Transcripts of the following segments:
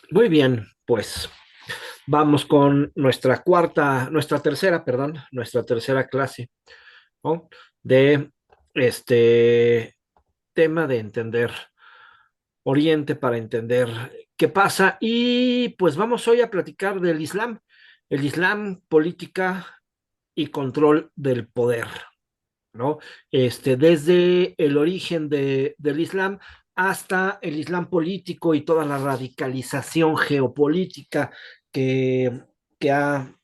Muy bien, pues vamos con nuestra tercera clase, ¿no? De este tema de entender Oriente para entender qué pasa. Y pues vamos hoy a platicar del Islam, el Islam, política y control del poder, ¿no? Desde el origen del Islam hasta el Islam político y toda la radicalización geopolítica que, que ha,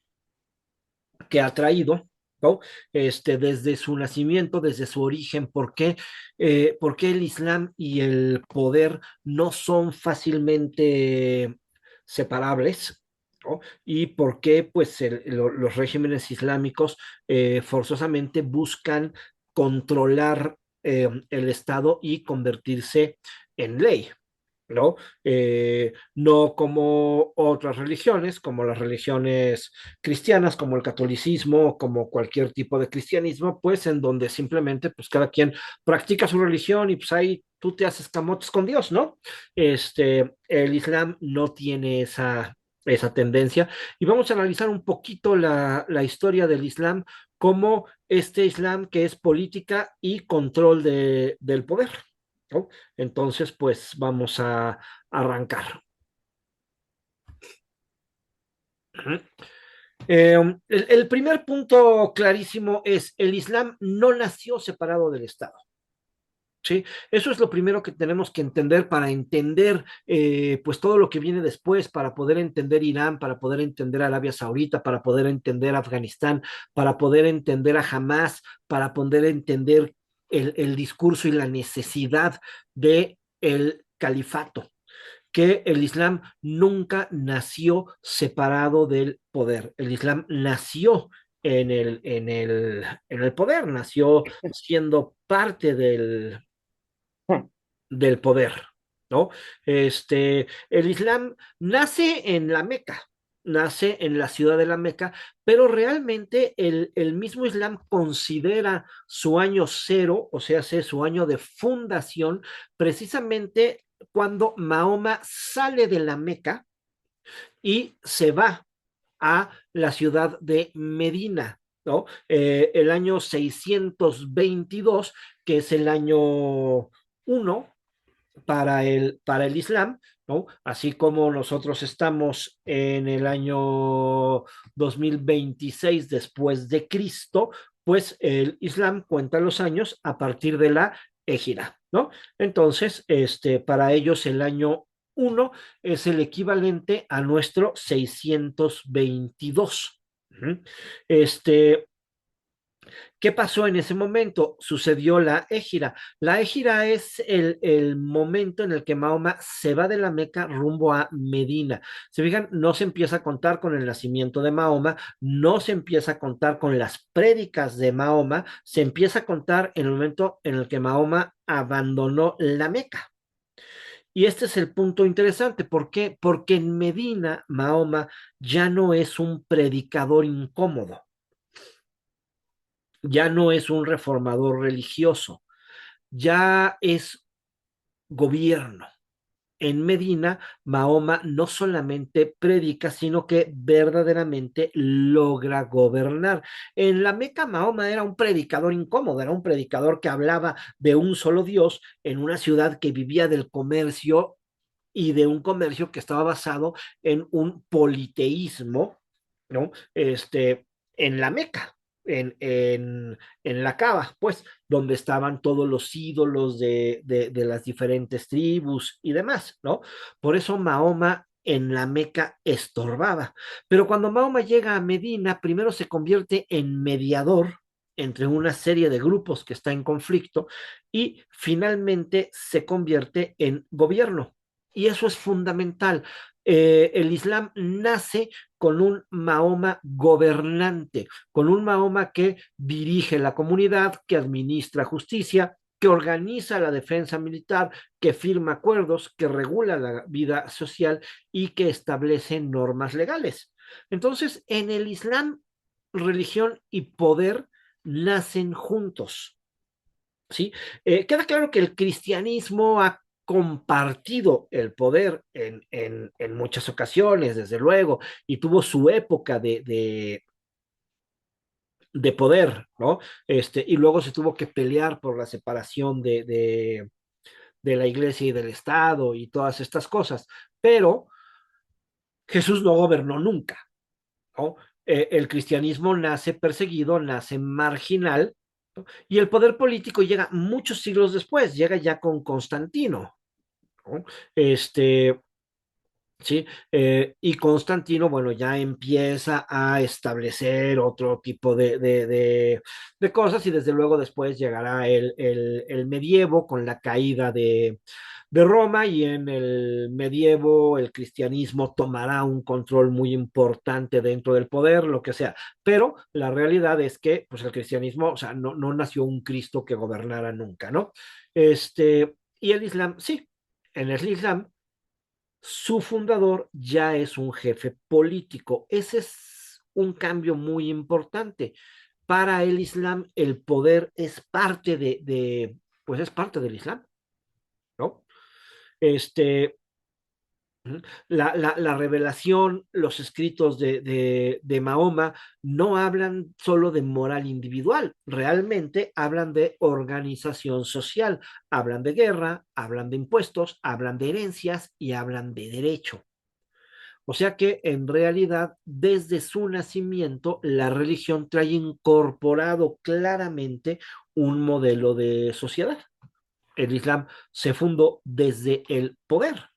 que ha traído, ¿no? Desde su nacimiento, desde su origen, por qué el Islam y el poder no son fácilmente separables, ¿no? Y por qué pues, los regímenes islámicos forzosamente buscan controlar el Estado y convertirse en ley, ¿no? No como otras religiones, como las religiones cristianas, como el catolicismo, como cualquier tipo de cristianismo, pues en donde simplemente pues cada quien practica su religión y pues ahí tú te haces camotes con Dios, ¿no? El Islam no tiene esa tendencia y vamos a analizar un poquito la historia del Islam como este Islam que es política y control del poder, ¿no? Entonces, pues vamos a arrancar. El primer punto clarísimo es el Islam no nació separado del Estado. Sí, eso es lo primero que tenemos que entender para entender pues todo lo que viene después, para poder entender Irán, para poder entender Arabia Saudita, para poder entender Afganistán, para poder entender a Hamas, para poder entender el discurso y la necesidad de el califato, que el Islam nunca nació separado del poder. El Islam nació en el poder, nació siendo parte del poder, ¿no? El Islam nace en la Meca, nace en la ciudad de la Meca, pero realmente el mismo Islam considera su año cero, o sea, su año de fundación, precisamente cuando Mahoma sale de la Meca y se va a la ciudad de Medina, ¿no? El año 622, que es el año uno para el Islam, ¿no? Así como nosotros estamos en el año 2026 después de Cristo, pues el Islam cuenta los años a partir de la Égira, ¿no? Entonces, para ellos el año uno es el equivalente a nuestro 622. Este, ¿Qué pasó en ese momento? Sucedió la égira. La égira es el momento en el que Mahoma se va de la Meca rumbo a Medina. Se fijan, no se empieza a contar con el nacimiento de Mahoma, no se empieza a contar con las prédicas de Mahoma, se empieza a contar en el momento en el que Mahoma abandonó la Meca. Y este es el punto interesante. ¿Por qué? Porque en Medina, Mahoma ya no es un predicador incómodo, ya no es un reformador religioso, ya es gobierno. En Medina, Mahoma no solamente predica, sino que verdaderamente logra gobernar. En la Meca, Mahoma era un predicador incómodo, era un predicador que hablaba de un solo Dios en una ciudad que vivía del comercio y de un comercio que estaba basado en un politeísmo, ¿no? En la Meca, en la Cava, pues, donde estaban todos los ídolos de las diferentes tribus y demás, ¿no? Por eso Mahoma en la Meca estorbaba. Pero cuando Mahoma llega a Medina, primero se convierte en mediador entre una serie de grupos que está en conflicto y finalmente se convierte en gobierno. Y eso es fundamental. El Islam nace con un Mahoma gobernante, con un Mahoma que dirige la comunidad, que administra justicia, que organiza la defensa militar, que firma acuerdos, que regula la vida social y que establece normas legales. Entonces, en el Islam, religión y poder nacen juntos. ¿Sí? Queda claro que el cristianismo ha compartido el poder en muchas ocasiones, desde luego, y tuvo su época de poder, ¿no? Y luego se tuvo que pelear por la separación de la iglesia y del Estado y todas estas cosas, pero Jesús no gobernó nunca, ¿no? El cristianismo nace perseguido, nace marginal, ¿no? Y el poder político llega muchos siglos después, llega ya con Constantino, ¿no? Este, ¿Sí? Y Constantino, bueno, ya empieza a establecer otro tipo de cosas y desde luego después llegará el medievo con la caída de Roma y en el medievo el cristianismo tomará un control muy importante dentro del poder, lo que sea. Pero la realidad es que pues el cristianismo, o sea, no nació un Cristo que gobernara nunca, ¿no? Y el Islam, sí, en el Islam su fundador ya es un jefe político. Ese es un cambio muy importante. Para el Islam, el poder es parte pues es parte del Islam, ¿no? Este, la revelación, los escritos de Mahoma no hablan solo de moral individual, realmente hablan de organización social, hablan de guerra, hablan de impuestos, hablan de herencias y hablan de derecho. O sea que en realidad, desde su nacimiento, la religión trae incorporado claramente un modelo de sociedad. El Islam se fundó desde el poder.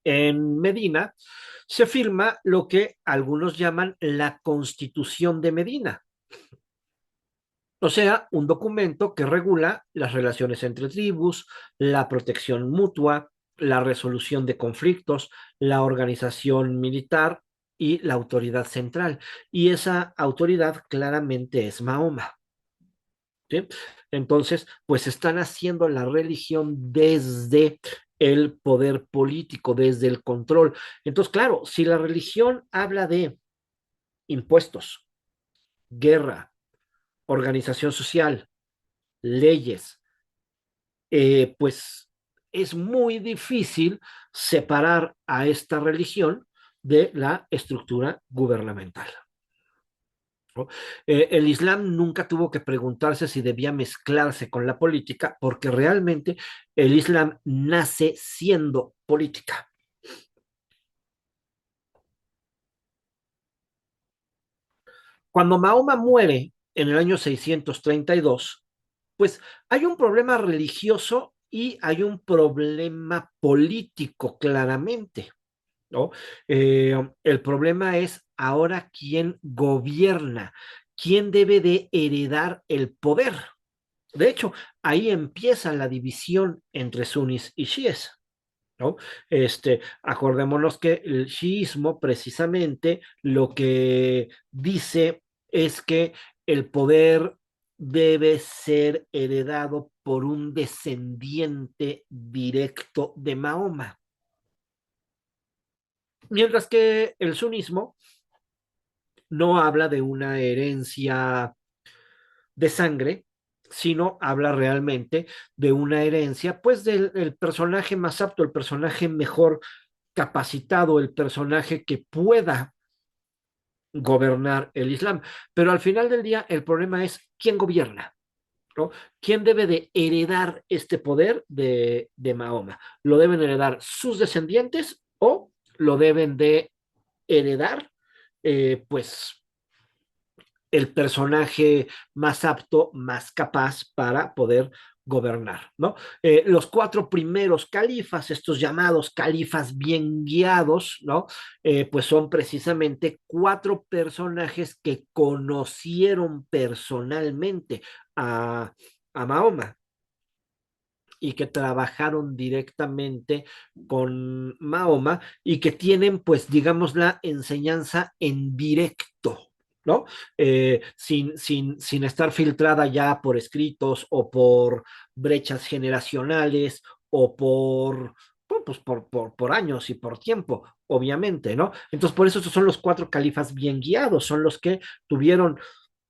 En Medina se firma lo que algunos llaman la Constitución de Medina, o sea, un documento que regula las relaciones entre tribus, la protección mutua, la resolución de conflictos, la organización militar y la autoridad central. Y esa autoridad claramente es Mahoma. ¿Sí? Entonces, pues están haciendo la religión desde el poder político, desde el control. Entonces, claro, si la religión habla de impuestos, guerra, organización social, leyes, pues es muy difícil separar a esta religión de la estructura gubernamental, ¿no? El Islam nunca tuvo que preguntarse si debía mezclarse con la política, porque realmente el Islam nace siendo política. Cuando Mahoma muere en el año 632, pues hay un problema religioso y hay un problema político claramente, ¿no? El problema es ahora quién gobierna, quién debe de heredar el poder. De hecho, ahí empieza la división entre sunis y chiíes, ¿no? Acordémonos que el chiismo precisamente lo que dice es que el poder debe ser heredado por un descendiente directo de Mahoma, mientras que el sunismo no habla de una herencia de sangre, sino habla realmente de una herencia, pues del personaje más apto, el personaje mejor capacitado, el personaje que pueda gobernar el Islam. Pero al final del día, el problema es quién gobierna, ¿no? ¿Quién debe de heredar este poder de Mahoma? ¿Lo deben heredar sus descendientes o lo deben de heredar, pues, el personaje más apto, más capaz para poder gobernar, ¿no? Los cuatro primeros califas, estos llamados califas bien guiados, ¿no? Pues son precisamente cuatro personajes que conocieron personalmente a Mahoma y que trabajaron directamente con Mahoma y que tienen, pues, digamos, la enseñanza en directo, ¿no? Sin estar filtrada ya por escritos o por brechas generacionales o No, pues por años y por tiempo, obviamente, ¿no? Entonces, por eso estos son los cuatro califas bien guiados, son los que tuvieron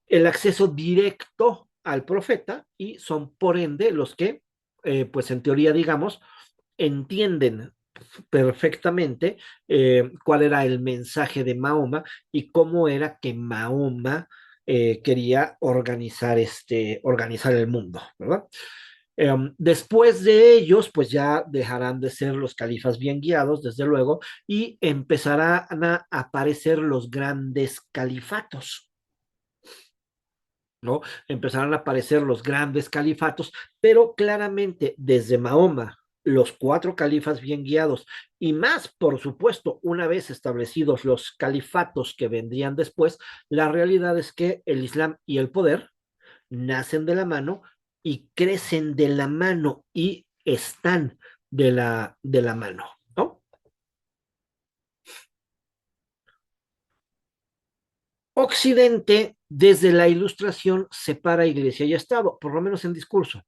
el acceso directo al profeta y son por ende los que, pues en teoría, digamos, entienden perfectamente cuál era el mensaje de Mahoma y cómo era que Mahoma quería organizar el mundo, ¿verdad? Después de ellos, pues ya dejarán de ser los califas bien guiados, desde luego, y empezarán a aparecer los grandes califatos, ¿no? Empezarán a aparecer los grandes califatos, pero claramente desde Mahoma, los cuatro califas bien guiados, y más, por supuesto, una vez establecidos los califatos que vendrían después, la realidad es que el Islam y el poder nacen de la mano y crecen de la mano y están de la mano, ¿no? Occidente, desde la Ilustración, separa iglesia y Estado, por lo menos en discurso.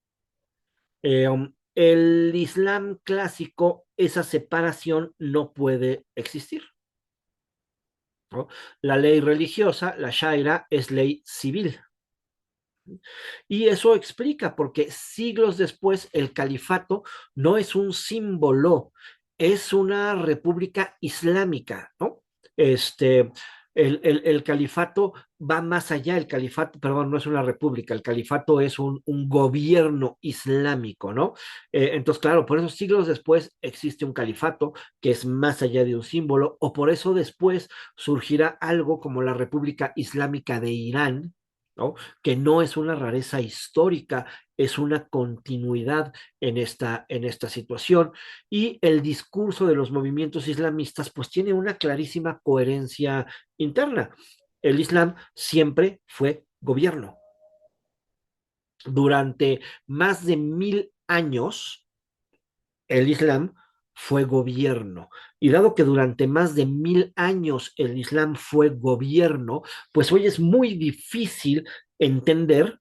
El Islam clásico, esa separación no puede existir, ¿no? La ley religiosa, la Sharia, es ley civil. Y eso explica porque siglos después el califato no es un símbolo, es una república islámica, ¿no? Este, el califato va más allá, el califato, perdón, no es una república, el califato es un gobierno islámico, ¿no? Entonces, claro, por eso siglos después existe un califato que es más allá de un símbolo, o por eso después surgirá algo como la República Islámica de Irán, ¿no? Que no es una rareza histórica, es una continuidad en esta situación. Y el discurso de los movimientos islamistas pues tiene una clarísima coherencia interna. El Islam siempre fue gobierno. Durante más de 1000 años, el Islam fue gobierno. Y dado que durante más de 1000 años el Islam fue gobierno, pues hoy es muy difícil entender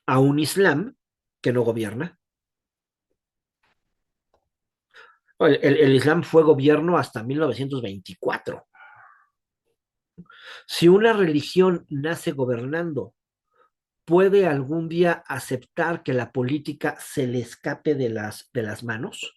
a un Islam que no gobierna. El Islam fue gobierno hasta 1924. Si una religión nace gobernando, ¿puede algún día aceptar que la política se le escape de las manos?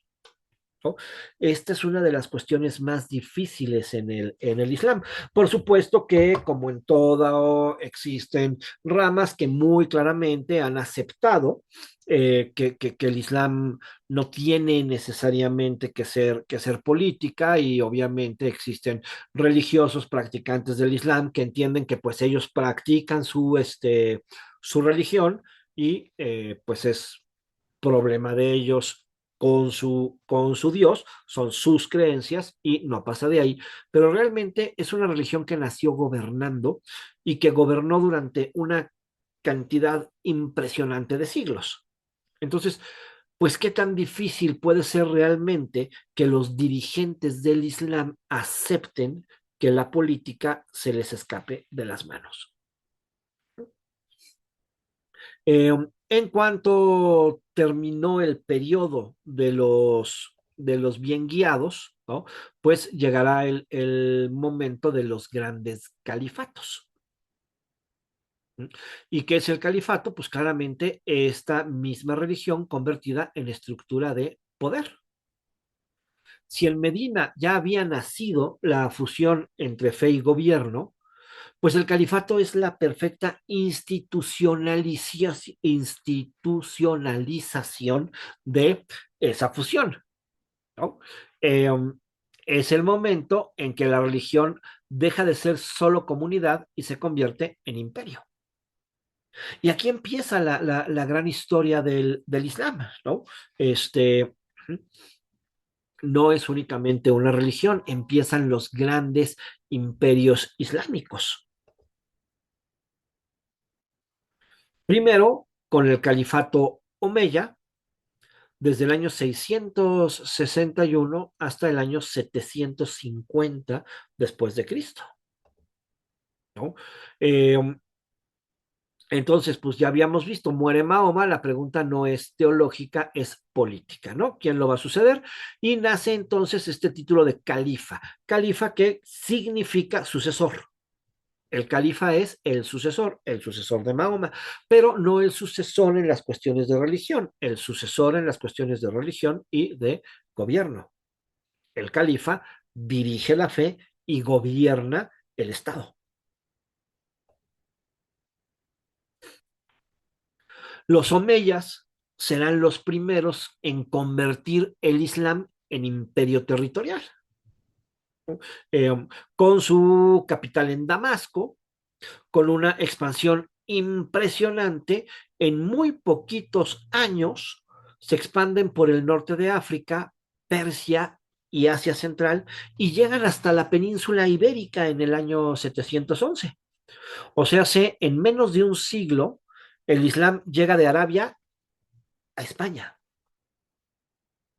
¿No? Esta es una de las cuestiones más difíciles en el Islam. Por supuesto que, como en todo, existen ramas que muy claramente han aceptado que el Islam no tiene necesariamente que ser política y obviamente existen religiosos practicantes del Islam que entienden que pues ellos practican su religión y pues es problema de ellos con su Dios, son sus creencias y no pasa de ahí, pero realmente es una religión que nació gobernando y que gobernó durante una cantidad impresionante de siglos. Entonces, pues qué tan difícil puede ser realmente que los dirigentes del Islam acepten que la política se les escape de las manos. En cuanto terminó el periodo de los bien guiados, ¿no? Pues llegará el momento de los grandes califatos. ¿Mm? ¿Y qué es el califato? Pues claramente esta misma religión convertida en estructura de poder. Si en Medina ya había nacido la fusión entre fe y gobierno, pues el califato es la perfecta institucionalización de esa fusión, ¿no? Eh, es el momento en que la religión deja de ser solo comunidad y se convierte en imperio. Y aquí empieza la gran historia del Islam, ¿no? Este, no es únicamente una religión, empiezan los grandes imperios islámicos. Primero, con el califato omeya, desde el año 661 hasta el año 750 después de Cristo, ¿no? Eh, Entonces, pues ya habíamos visto, muere Mahoma, la pregunta no es teológica, es política, ¿no? ¿Quién lo va a suceder? Y nace entonces este título de califa, califa que significa sucesor. El califa es el sucesor de Mahoma, pero no el sucesor en las cuestiones de religión, el sucesor en las cuestiones de religión y de gobierno. El califa dirige la fe y gobierna el Estado. Los omeyas serán los primeros en convertir el Islam en imperio territorial, eh, con su capital en Damasco, con una expansión impresionante. En muy poquitos años se expanden por el norte de África, Persia y Asia Central y llegan hasta la península ibérica en el año 711. O sea, en menos de un siglo, el Islam llega de Arabia a España,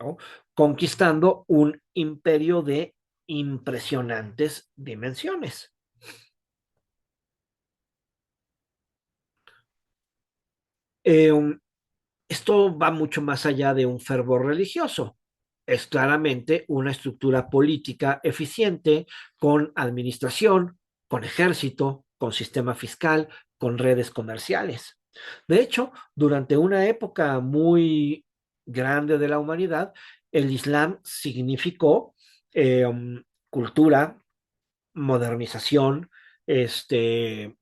¿no? Conquistando un imperio de impresionantes dimensiones. Eh, Esto va mucho más allá de un fervor religioso. Es claramente una estructura política eficiente con administración, con ejército, con sistema fiscal, con redes comerciales. De hecho, durante una época muy grande de la humanidad, el Islam significó cultura, modernización, este,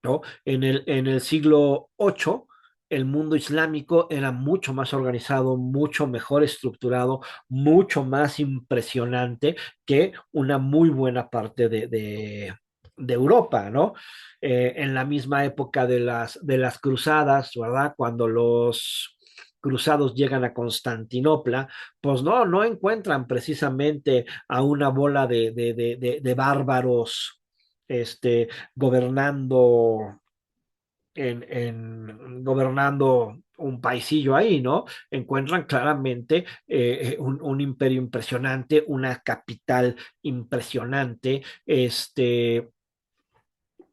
¿no? En el siglo VIII, el mundo islámico era mucho más organizado, mucho mejor estructurado, mucho más impresionante que una muy buena parte de Europa, ¿no? En la misma época de las cruzadas, ¿verdad? Cuando los cruzados llegan a Constantinopla, pues no encuentran precisamente a una bola de bárbaros, gobernando gobernando un paisillo ahí, ¿no? Encuentran claramente un imperio impresionante, una capital impresionante,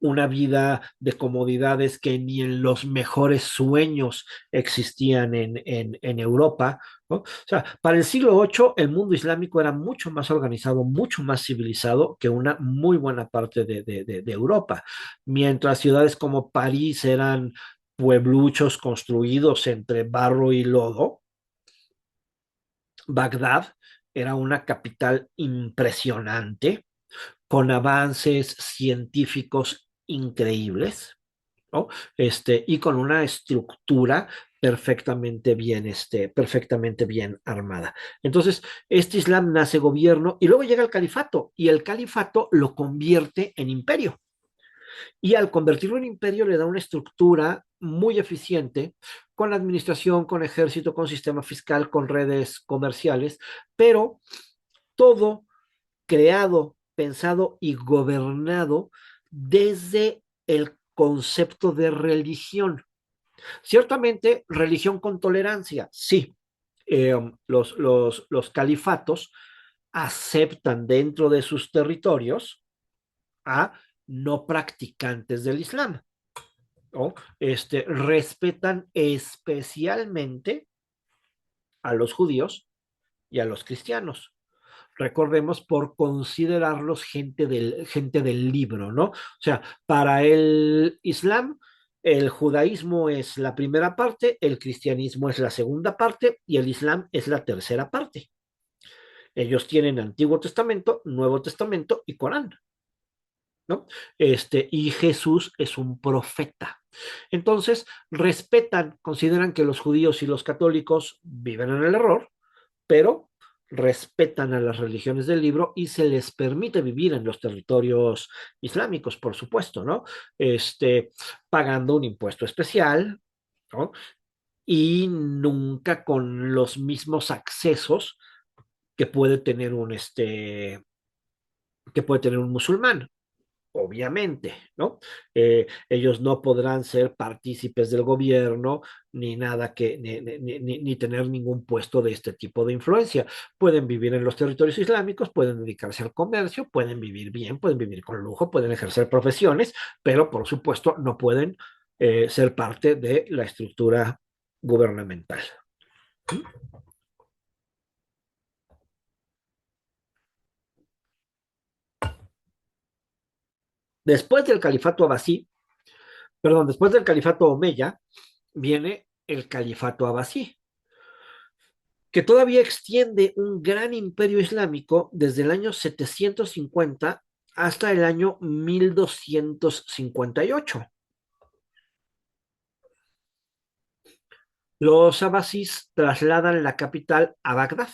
una vida de comodidades que ni en los mejores sueños existían en Europa, ¿no? O sea, para el siglo VIII el mundo islámico era mucho más organizado, mucho más civilizado que una muy buena parte de Europa, mientras ciudades como París eran puebluchos construidos entre barro y lodo. Bagdad era una capital impresionante, con avances científicos increíbles, ¿no? Y con una estructura perfectamente bien armada. Entonces, este Islam nace gobierno y luego llega el califato y el califato lo convierte en imperio. Y al convertirlo en imperio le da una estructura muy eficiente con administración, con ejército, con sistema fiscal, con redes comerciales, pero todo creado, pensado y gobernado desde el concepto de religión. Ciertamente, religión con tolerancia, sí. Los califatos aceptan dentro de sus territorios a no practicantes del Islam, ¿no? Respetan especialmente a los judíos y a los cristianos. Recordemos, por considerarlos gente del libro, ¿no? O sea, para el Islam, el judaísmo es la primera parte, el cristianismo es la segunda parte y el Islam es la tercera parte. Ellos tienen Antiguo Testamento, Nuevo Testamento y Corán, ¿no? Y Jesús es un profeta. Entonces, respetan, consideran que los judíos y los católicos viven en el error, pero respetan a las religiones del libro y se les permite vivir en los territorios islámicos, por supuesto, ¿no? Pagando un impuesto especial, ¿no? Y nunca con los mismos accesos que puede tener un musulmán obviamente, ¿no? Ellos no podrán ser partícipes del gobierno ni nada que, ni tener ningún puesto de este tipo de influencia. Pueden vivir en los territorios islámicos, pueden dedicarse al comercio, pueden vivir bien, pueden vivir con lujo, pueden ejercer profesiones, pero por supuesto no pueden ser parte de la estructura gubernamental. Después del califato abasí, perdón, después del califato omeya, viene el califato abasí, que todavía extiende un gran imperio islámico desde el año 750 hasta el año 1258. Los abasís trasladan la capital a Bagdad,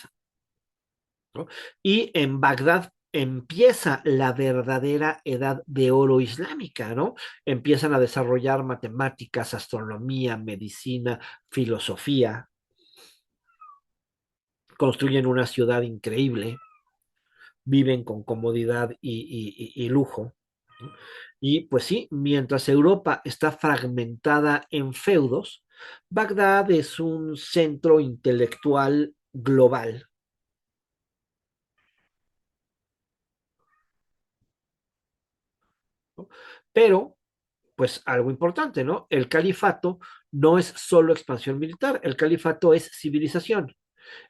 ¿no? Y en Bagdad empieza la verdadera edad de oro islámica, ¿no? Empiezan a desarrollar matemáticas, astronomía, medicina, filosofía, construyen una ciudad increíble, viven con comodidad y lujo. ¿No? Y pues sí, mientras Europa está fragmentada en feudos, Bagdad es un centro intelectual global, ¿no? Pero, pues algo importante, ¿no? El califato no es solo expansión militar, el califato es civilización,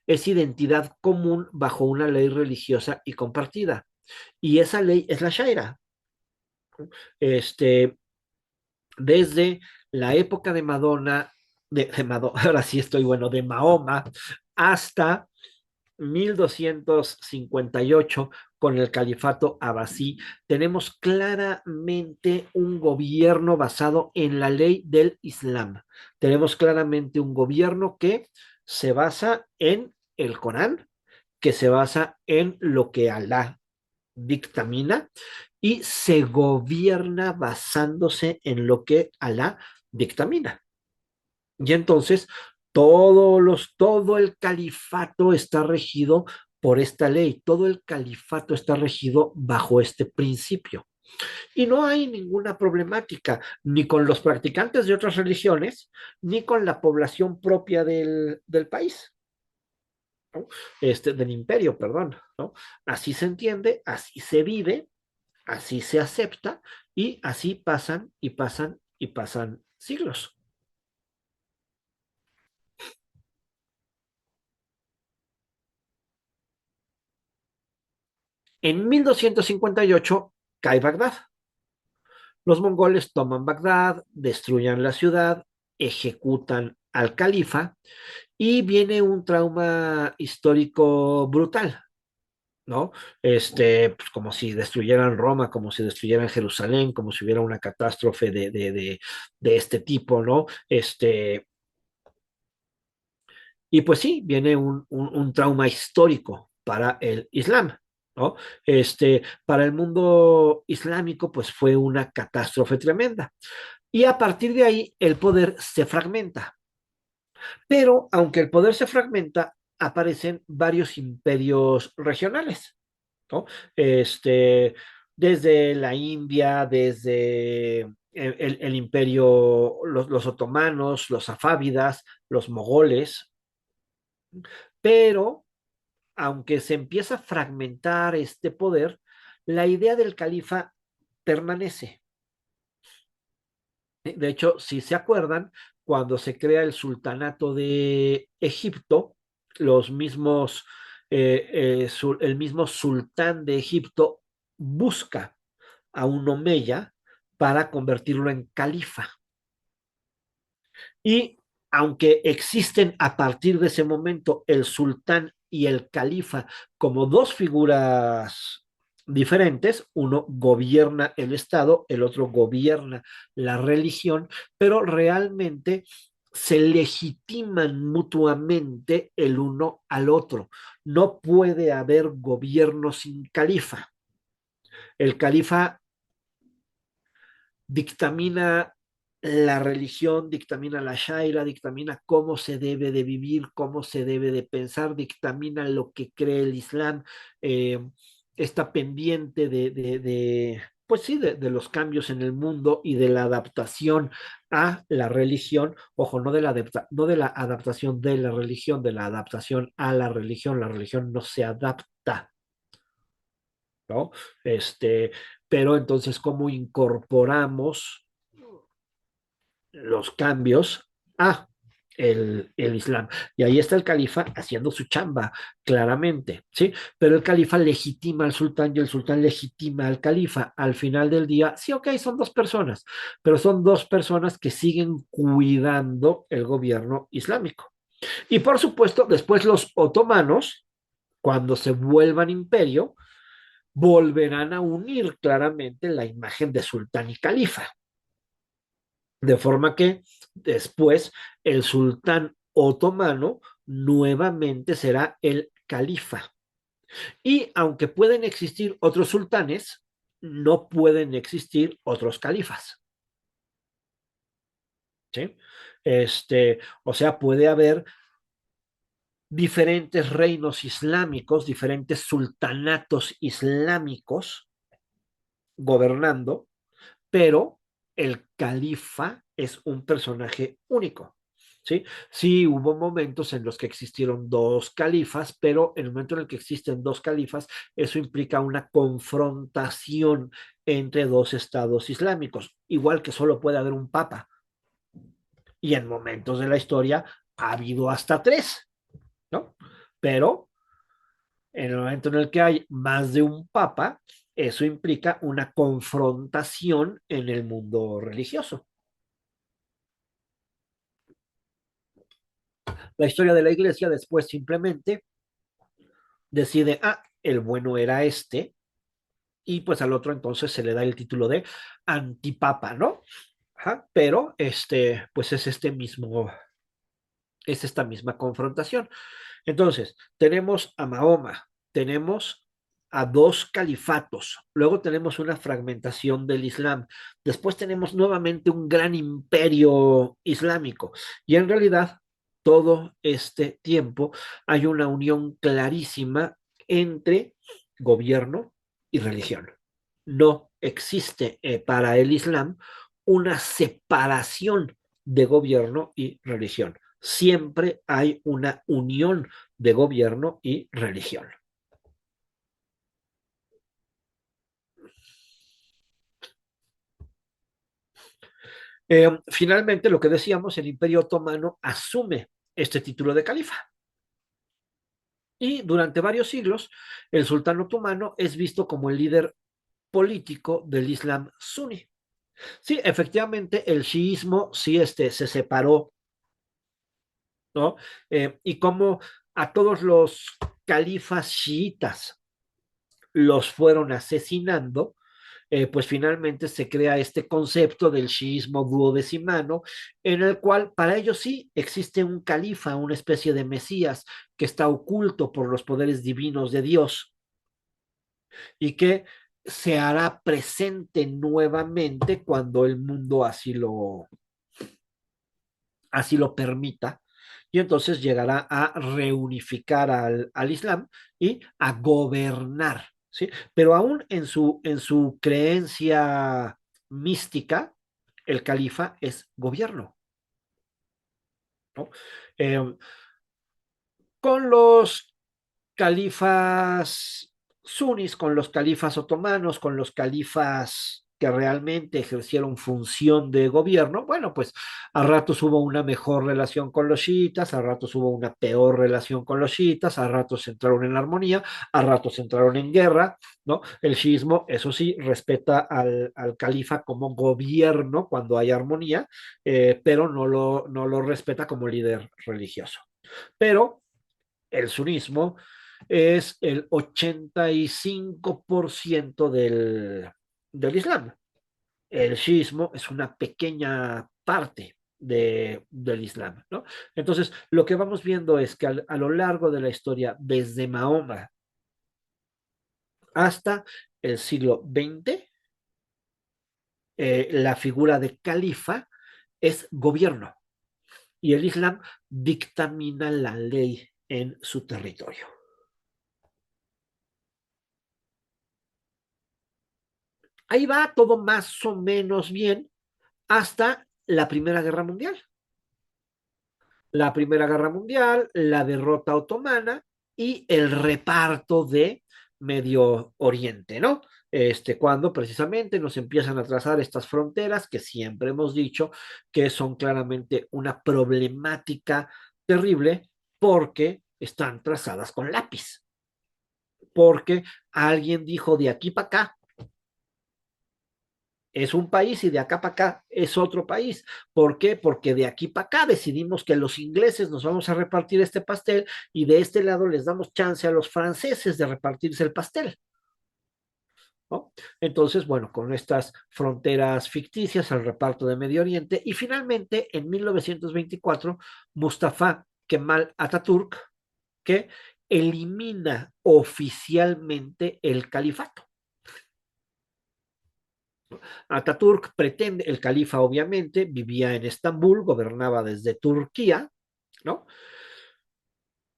es identidad común bajo una ley religiosa y compartida. Y esa ley es la Sharia. Este, desde la época de Madonna, ahora sí estoy bueno, de Mahoma, hasta 1258 con el califato abasí, tenemos claramente un gobierno basado en la ley del Islam. Tenemos claramente un gobierno que se basa en el Corán, que se basa en lo que Alá dictamina y se gobierna basándose en lo que Alá dictamina. Y entonces todo el califato está regido por esta ley, todo el califato está regido bajo este principio. Y no hay ninguna problemática ni con los practicantes de otras religiones, ni con la población propia del país, ¿no? Del imperio, perdón, ¿no? Así se entiende, así se vive, así se acepta y así pasan y pasan y pasan siglos. En 1258 cae Bagdad. Los mongoles toman Bagdad, destruyen la ciudad, ejecutan al califa y viene un trauma histórico brutal, ¿no? Pues como si destruyeran Roma, como si destruyeran Jerusalén, como si hubiera una catástrofe de este tipo, ¿no? Y pues sí, viene un trauma histórico para el Islam, ¿no? Para el mundo islámico, pues fue una catástrofe tremenda. Y a partir de ahí, el poder se fragmenta. Pero aunque el poder se fragmenta, aparecen varios imperios regionales, ¿no? Este, desde la India, desde el imperio, los otomanos, los safávidas, los mogoles, pero aunque se empieza a fragmentar este poder, la idea del califa permanece. De hecho, si se acuerdan, cuando se crea el sultanato de Egipto, los mismos, el mismo sultán de Egipto busca a un omeya para convertirlo en califa. Y aunque existen a partir de ese momento el sultán y el califa como dos figuras diferentes, uno gobierna el Estado, el otro gobierna la religión, pero realmente se legitiman mutuamente el uno al otro. No puede haber gobierno sin califa. El califa dictamina la religión, dictamina la shaira, dictamina cómo se debe de vivir, cómo se debe de pensar, dictamina lo que cree el Islam, está pendiente pues sí, de los cambios en el mundo y de la adaptación a la religión, ojo, no de la adaptación de la religión, de la adaptación a la religión no se adapta, ¿no? Este, pero entonces, ¿cómo incorporamos los cambios a el Islam? Y ahí está el califa haciendo su chamba, claramente, ¿sí? Pero el califa legitima al sultán y el sultán legitima al califa. Al final del día, sí, ok, son dos personas, pero son dos personas que siguen cuidando el gobierno islámico. Y por supuesto, después los otomanos, cuando se vuelvan imperio, volverán a unir claramente la imagen de sultán y califa. De forma que después el sultán otomano nuevamente será el califa. Y aunque pueden existir otros sultanes, no pueden existir otros califas. ¿Sí? O sea, puede haber diferentes reinos islámicos, diferentes sultanatos islámicos gobernando, pero el califa es un personaje único. ¿Sí? Sí, hubo momentos en los que existieron dos califas, pero en el momento en el que existen dos califas, eso implica una confrontación entre dos estados islámicos, igual que solo puede haber un papa. Y en momentos de la historia ha habido hasta tres, ¿no? Pero en el momento en el que hay más de un papa, eso implica una confrontación en el mundo religioso. La historia de la iglesia después simplemente decide, ah, el bueno era este, y pues al otro entonces se le da el título de antipapa, ¿no? Ajá, pero pues es esta misma confrontación. Entonces, tenemos a Mahoma, tenemos a dos califatos, luego tenemos una fragmentación del Islam, después tenemos nuevamente un gran imperio islámico y en realidad todo este tiempo hay una unión clarísima entre gobierno y religión. No existe para el Islam una separación de gobierno y religión. Siempre hay una unión de gobierno y religión. Finalmente, lo que decíamos, el Imperio Otomano asume este título de califa. Y durante varios siglos, el sultán otomano es visto como el líder político del Islam suní. Sí, efectivamente, el chiismo sí se separó, ¿no? Y como a todos los califas chiitas los fueron asesinando, pues finalmente se crea este concepto del chiismo duodecimano, en el cual para ellos sí existe un califa, una especie de mesías que está oculto por los poderes divinos de Dios y que se hará presente nuevamente cuando el mundo así lo permita. Y entonces llegará a reunificar al Islam y a gobernar, ¿sí? Pero aún en su creencia mística, el califa es gobierno, ¿no? Eh, con los califas sunis, con los califas otomanos, con los califas que realmente ejercieron función de gobierno, bueno, pues a ratos hubo una mejor relación con los chiitas, a ratos hubo una peor relación con los chiitas, a ratos entraron en armonía, a ratos entraron en guerra, ¿no? El chiismo, eso sí, respeta al califa como gobierno cuando hay armonía, pero no lo respeta como líder religioso. Pero el sunismo es el 85% del Islam. El shiismo es una pequeña parte del Islam, ¿no? Entonces, lo que vamos viendo es que a lo largo de la historia, desde Mahoma hasta el siglo XX, la figura de califa es gobierno y el Islam dictamina la ley en su territorio. Ahí va todo más o menos bien hasta la Primera Guerra Mundial. La Primera Guerra Mundial, la derrota otomana y el reparto de Medio Oriente, ¿no? Cuando precisamente nos empiezan a trazar estas fronteras que siempre hemos dicho que son claramente una problemática terrible porque están trazadas con lápiz, porque alguien dijo de aquí para acá es un país y de acá para acá es otro país. ¿Por qué? Porque de aquí para acá decidimos que los ingleses nos vamos a repartir este pastel y de este lado les damos chance a los franceses de repartirse el pastel, ¿no? Entonces, bueno, con estas fronteras ficticias, el reparto de Medio Oriente y finalmente en 1924, Mustafa Kemal Atatürk, que elimina oficialmente el califato. Ataturk pretende, el califa obviamente vivía en Estambul, gobernaba desde Turquía, ¿no?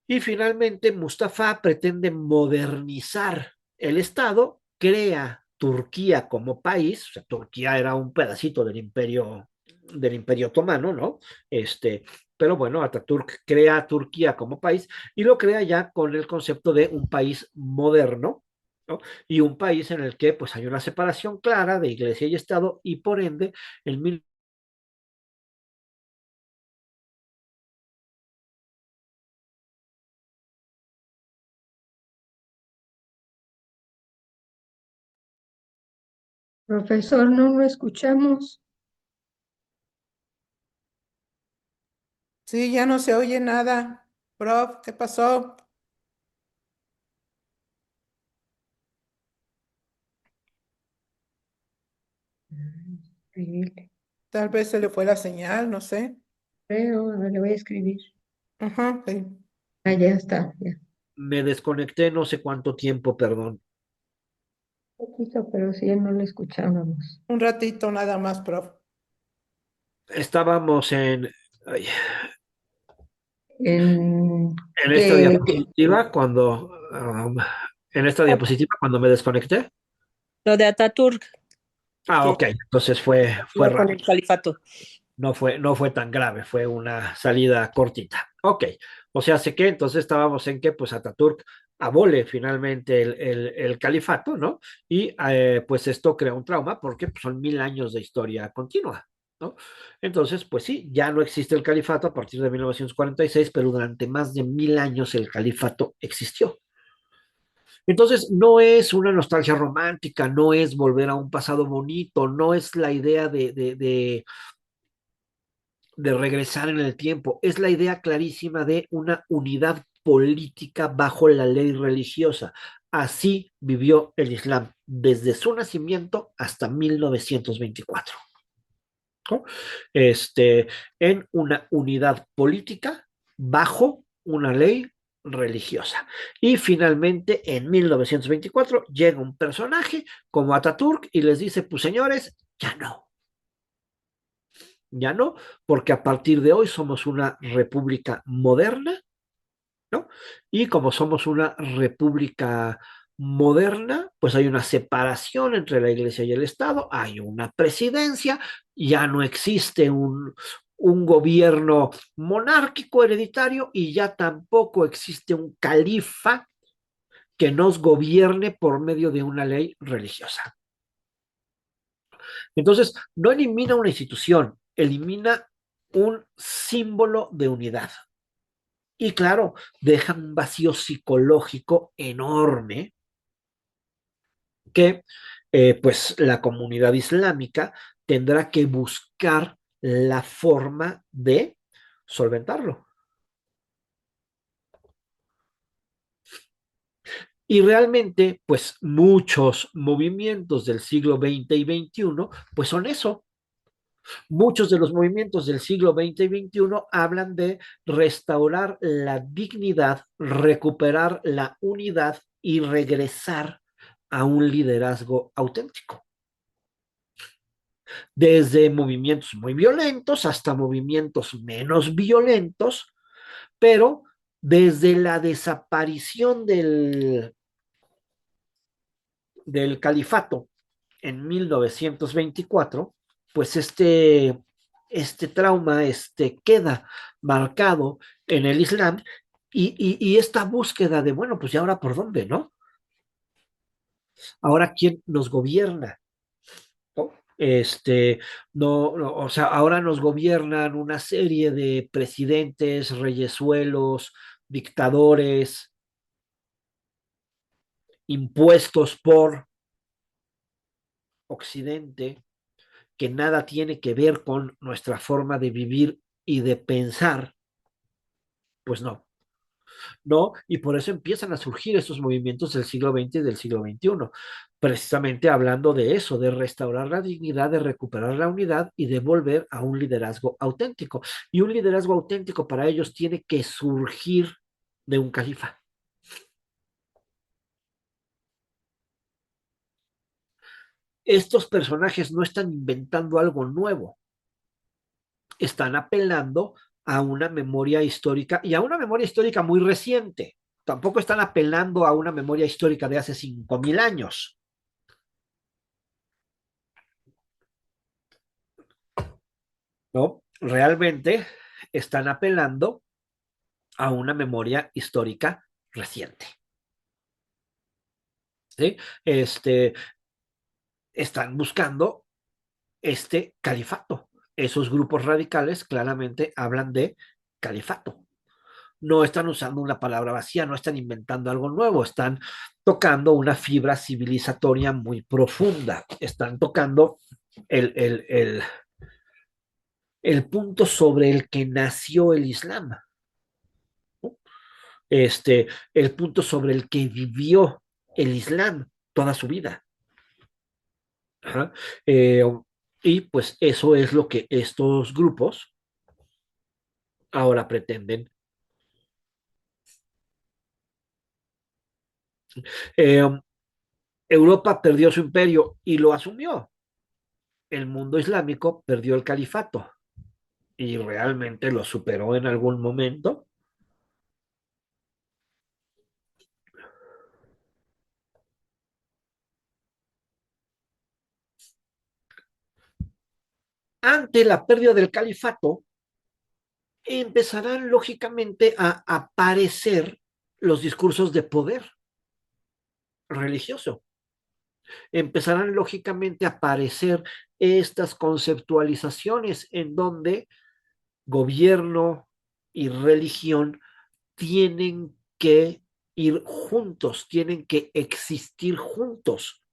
Y finalmente Mustafa pretende modernizar el Estado, crea Turquía como país, o sea, Turquía era un pedacito del imperio otomano, ¿no? Pero bueno, Ataturk crea Turquía como país y lo crea ya con el concepto de un país moderno, ¿no? Y un país en el que pues hay una separación clara de iglesia y Estado y por ende el Profesor, no lo escuchamos. Sí, ya no se oye nada. Prof, ¿qué pasó? Escribirle. Tal vez se le fue la señal, no sé. Creo, a ver, le voy a escribir. Ajá, sí. Ah, ya está, ya. me desconecté no sé cuánto tiempo, perdón. Poquito, pero sí, no lo escuchábamos. Un ratito nada más, prof. Estábamos ay, En en esta que, diapositiva en esta diapositiva cuando me desconecté. Lo de Ataturk, Ah, que ok, entonces fue iba con rápido. el califato. No fue tan grave, fue una salida cortita. Ok, o sea, sé que entonces estábamos en que pues Ataturk abole finalmente el califato, ¿no? Y pues esto crea un trauma porque pues, son 1000 años de historia continua, ¿no? Entonces, pues sí, ya no existe el califato a partir de 1946, pero durante más de 1000 años el califato existió. Entonces, no es una nostalgia romántica, no es volver a un pasado bonito, no es la idea de regresar en el tiempo. Es la idea clarísima de una unidad política bajo la ley religiosa. Así vivió el Islam desde su nacimiento hasta 1924, ¿no? En una unidad política bajo una ley religiosa. Y finalmente, en 1924, llega un personaje como Ataturk y les dice, pues señores, ya no, ya no, porque a partir de hoy somos una república moderna, ¿no? Y como somos una república moderna, pues hay una separación entre la iglesia y el Estado, hay una presidencia, ya no existe un gobierno monárquico hereditario y ya tampoco existe un califa que nos gobierne por medio de una ley religiosa. Entonces, no elimina una institución, elimina un símbolo de unidad. Y claro, deja un vacío psicológico enorme que pues la comunidad islámica tendrá que buscar la forma de solventarlo. Y realmente, pues muchos movimientos del siglo XX y XXI, pues son eso. Muchos de los movimientos del siglo XX y XXI hablan de restaurar la dignidad, recuperar la unidad y regresar a un liderazgo auténtico. Desde movimientos muy violentos hasta movimientos menos violentos, pero desde la desaparición del califato en 1924, pues este trauma queda marcado en el Islam y esta búsqueda de, bueno, pues ya ahora por dónde, ¿no? Ahora quién nos gobierna, ¿no? O sea, ahora nos gobiernan una serie de presidentes, reyesuelos, dictadores, impuestos por Occidente, que nada tiene que ver con nuestra forma de vivir y de pensar, pues no, ¿no? Y por eso empiezan a surgir estos movimientos del siglo XX y del siglo XXI, precisamente hablando de eso, de restaurar la dignidad, de recuperar la unidad y de volver a un liderazgo auténtico. Y un liderazgo auténtico para ellos tiene que surgir de un califa. Estos personajes no están inventando algo nuevo, están apelando a una memoria histórica y a una memoria histórica muy reciente. Tampoco están apelando a una memoria histórica de hace 5.000 años, ¿no? Realmente están apelando a una memoria histórica reciente, ¿sí? Este, Están buscando este califato. Esos grupos radicales claramente hablan de califato. No están usando una palabra vacía, no están inventando algo nuevo, están tocando una fibra civilizatoria muy profunda, están tocando el, el, el, el punto sobre el que nació el Islam, ¿no? El punto sobre el que vivió el Islam toda su vida. Ajá. Eh, y pues eso es lo que estos grupos ahora pretenden. Eh, Europa perdió su imperio y lo asumió. El mundo islámico perdió el califato y realmente lo superó en algún momento. Ante la pérdida del califato, empezarán lógicamente a aparecer los discursos de poder religioso. Empezarán lógicamente a aparecer estas conceptualizaciones en donde gobierno y religión tienen que ir juntos, tienen que existir juntos,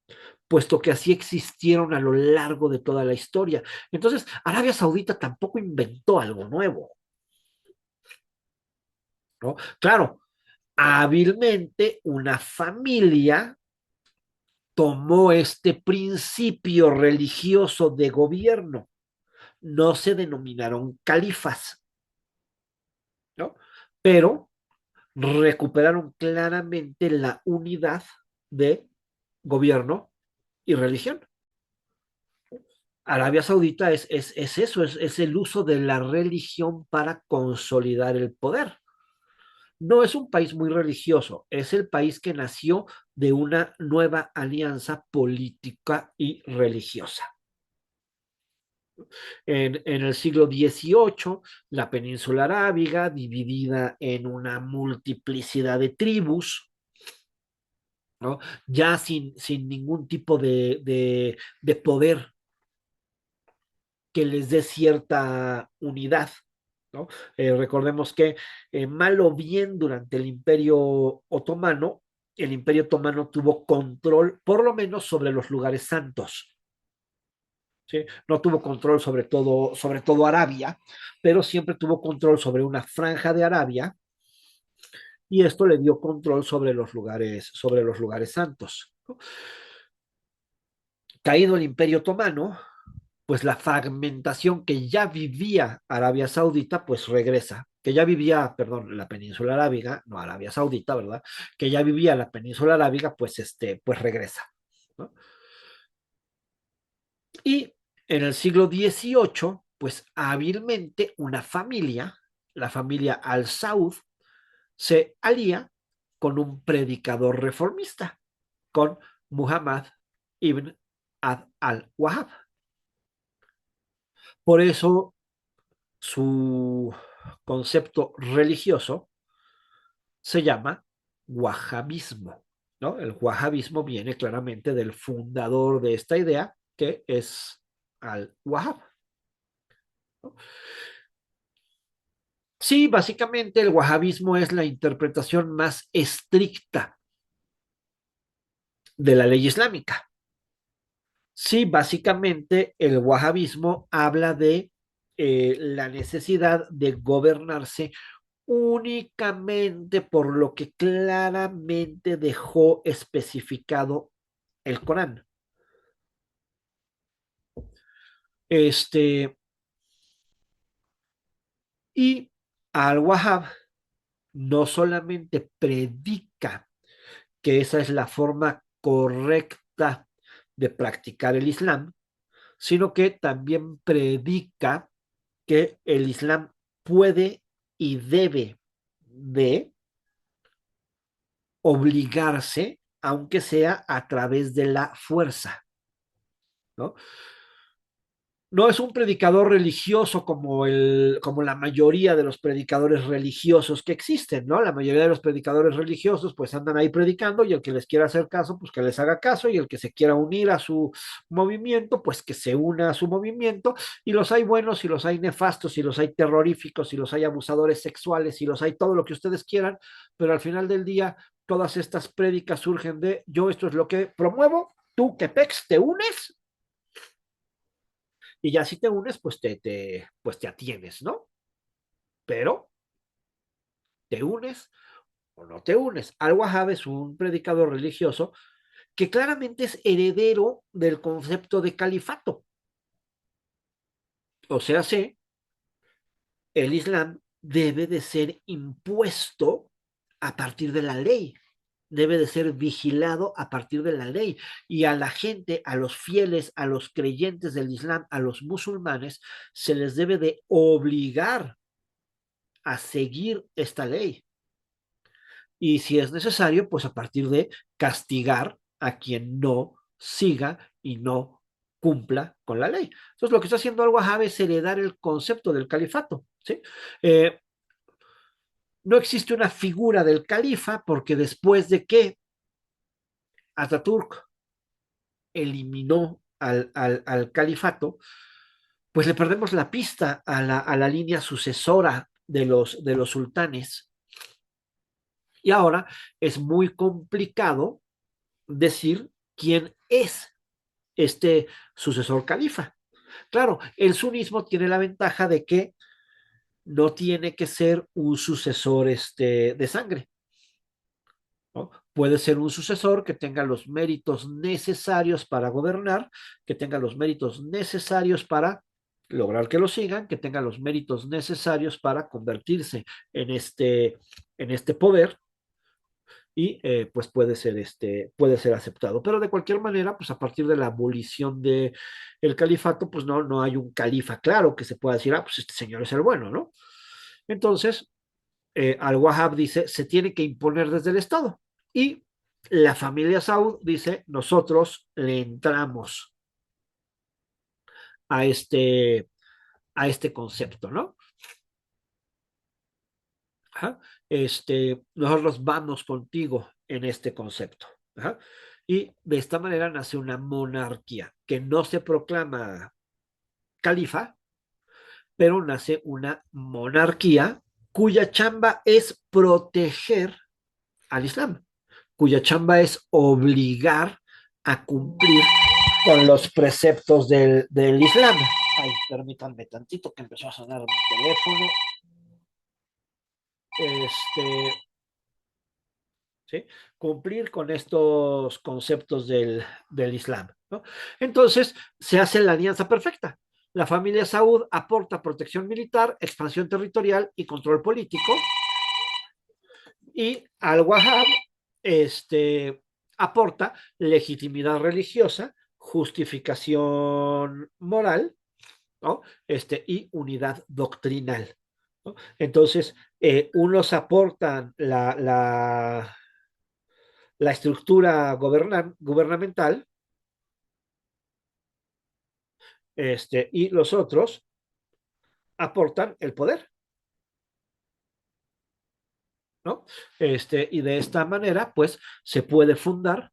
puesto que así existieron a lo largo de toda la historia. Entonces, Arabia Saudita tampoco inventó algo nuevo, ¿no? Claro, hábilmente una familia tomó este principio religioso de gobierno. No se denominaron califas, ¿no? Pero recuperaron claramente la unidad de gobierno y religión. Arabia Saudita es eso, es el uso de la religión para consolidar el poder. No es un país muy religioso, es el país que nació de una nueva alianza política y religiosa. En el siglo XVIII, la península arábiga, dividida en una multiplicidad de tribus, ¿no? Ya sin ningún tipo de poder que les dé cierta unidad, ¿no? Recordemos que mal o bien durante el Imperio Otomano tuvo control, por lo menos, sobre los lugares santos. ¿Sí? No tuvo control sobre todo Arabia, pero siempre tuvo control sobre una franja de Arabia y esto le dio control sobre los lugares santos, ¿no? Caído el Imperio Otomano, pues la fragmentación que ya vivía Arabia Saudita, pues regresa, que ya vivía, perdón, la península arábiga, no Arabia Saudita, ¿verdad? Que ya vivía la península arábiga, pues pues regresa, ¿no? Y en el siglo XVIII, pues hábilmente una familia, la familia Al Saud, se alía con un predicador reformista, con Muhammad ibn al-Wahhab. Por eso su concepto religioso se llama wahhabismo, ¿no? El wahhabismo viene claramente del fundador de esta idea, que es al-Wahhab, ¿no? Sí, básicamente el wahhabismo es la interpretación más estricta de la ley islámica. Sí, básicamente el wahhabismo habla de la necesidad de gobernarse únicamente por lo que claramente dejó especificado el Corán. Este, y al-Wahhab no solamente predica que esa es la forma correcta de practicar el Islam, sino que también predica que el Islam puede y debe de obligarse, aunque sea a través de la fuerza, ¿no? No es un predicador religioso como la mayoría de los predicadores religiosos que existen, ¿no? La mayoría de los predicadores religiosos pues andan ahí predicando y el que les quiera hacer caso, pues que les haga caso y el que se quiera unir a su movimiento, pues que se una a su movimiento y los hay buenos y los hay nefastos y los hay terroríficos y los hay abusadores sexuales y los hay todo lo que ustedes quieran, pero al final del día todas estas prédicas surgen de yo esto es lo que promuevo, tú que pex te unes y ya si te unes, pues te atienes, ¿no? Pero te unes o no te unes. Al-Wahhab es un predicador religioso que claramente es heredero del concepto de califato. O sea, el Islam debe de ser impuesto a partir de la ley, debe de ser vigilado a partir de la ley. Y a la gente, a los fieles, a los creyentes del Islam, a los musulmanes, se les debe de obligar a seguir esta ley. Y si es necesario, pues a partir de castigar a quien no siga y no cumpla con la ley. Entonces, lo que está haciendo Al-Wahhab es heredar el concepto del califato, ¿sí? No existe una figura del califa porque después de que Ataturk eliminó al califato, pues le perdemos la pista a la línea sucesora de los sultanes. Y ahora es muy complicado decir quién es este sucesor califa. Claro, el sunismo tiene la ventaja de que no tiene que ser un sucesor de sangre, ¿no? Puede ser un sucesor que tenga los méritos necesarios para gobernar, que tenga los méritos necesarios para lograr que lo sigan, que tenga los méritos necesarios para convertirse en este poder y pues puede ser aceptado. Pero de cualquier manera, pues a partir de la abolición del califato, pues no hay un califa claro que se pueda decir, pues este señor es el bueno, ¿no? Entonces, Al-Wahhab dice, se tiene que imponer desde el Estado. Y la familia Saud dice, nosotros le entramos a a este concepto, ¿no? Ajá. Nosotros vamos contigo en este concepto. Ajá. Y de esta manera nace una monarquía que no se proclama califa, pero nace una monarquía cuya chamba es proteger al Islam, cuya chamba es obligar a cumplir con los preceptos del Islam. Ay, permítanme tantito que empezó a sonar mi teléfono. Este, ¿sí? Cumplir con estos conceptos del Islam, ¿no? Entonces, se hace la alianza perfecta. La familia Saud aporta protección militar, expansión territorial y control político. Y Al-Wahhab aporta legitimidad religiosa, justificación moral, ¿no? Y unidad doctrinal, ¿no? Entonces, unos aportan la estructura gubernamental Y los otros aportan el poder, ¿no? Y de esta manera, pues, se puede fundar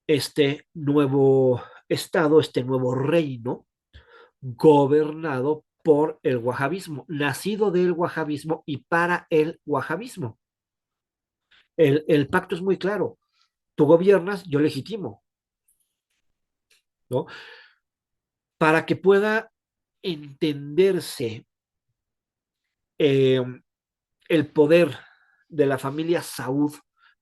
este nuevo estado, este nuevo reino gobernado por el wahabismo, nacido del wahabismo y para el wahabismo. El pacto es muy claro. Tú gobiernas, yo legitimo, ¿no? Para que pueda entenderse eh, el poder de la familia Saud,